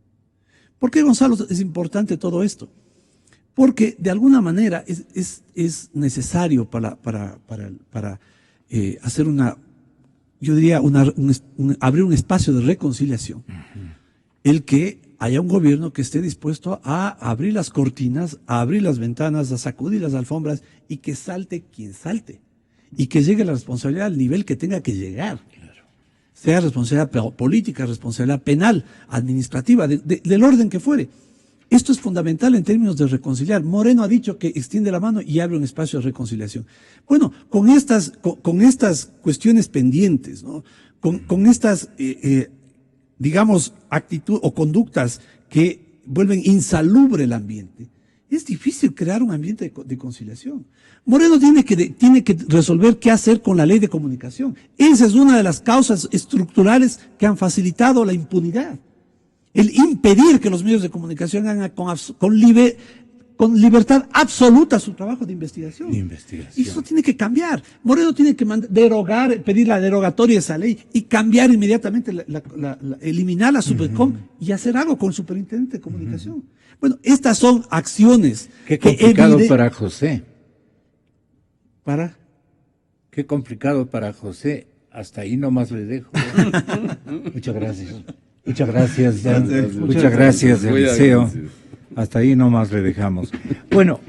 ¿Por qué, Gonzalo, es importante todo esto? Porque de alguna manera es necesario para hacer yo diría, abrir un espacio de reconciliación, el que haya un gobierno que esté dispuesto a abrir las cortinas, a abrir las ventanas, a sacudir las alfombras, y que salte quien salte, y que llegue la responsabilidad al nivel que tenga que llegar. Claro. Sea responsabilidad política, responsabilidad penal, administrativa, del orden que fuere. Esto es fundamental en términos de reconciliar. Moreno ha dicho que extiende la mano y abre un espacio de reconciliación. Bueno, con estas cuestiones pendientes, ¿no? Con estas, digamos, actitudes o conductas que vuelven insalubre el ambiente, es difícil crear un ambiente de conciliación. Moreno tiene que resolver qué hacer con la ley de comunicación. Esa es una de las causas estructurales que han facilitado la impunidad. El impedir que los medios de comunicación hagan con libertad absoluta su trabajo de investigación. Y eso tiene que cambiar. Moreno tiene que pedir la derogatoria de esa ley y cambiar inmediatamente, eliminar la Supercom y hacer algo con el superintendente de comunicación. Bueno, estas son acciones. Qué complicado para José. ¿Para? Qué complicado para José. Hasta ahí nomás le dejo. Muchas gracias. Muchas gracias, Jan. Muchas gracias, Eliseo. Hasta ahí nomás le dejamos. Bueno,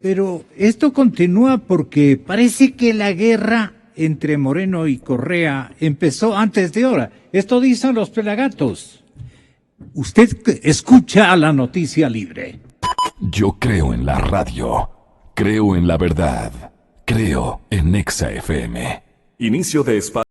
pero esto continúa porque parece que la guerra entre Moreno y Correa empezó antes de ahora. Esto dicen los pelagatos. Usted escucha a la noticia libre. Yo creo en la radio, creo en la verdad, creo en Nexa FM. Inicio de espacio.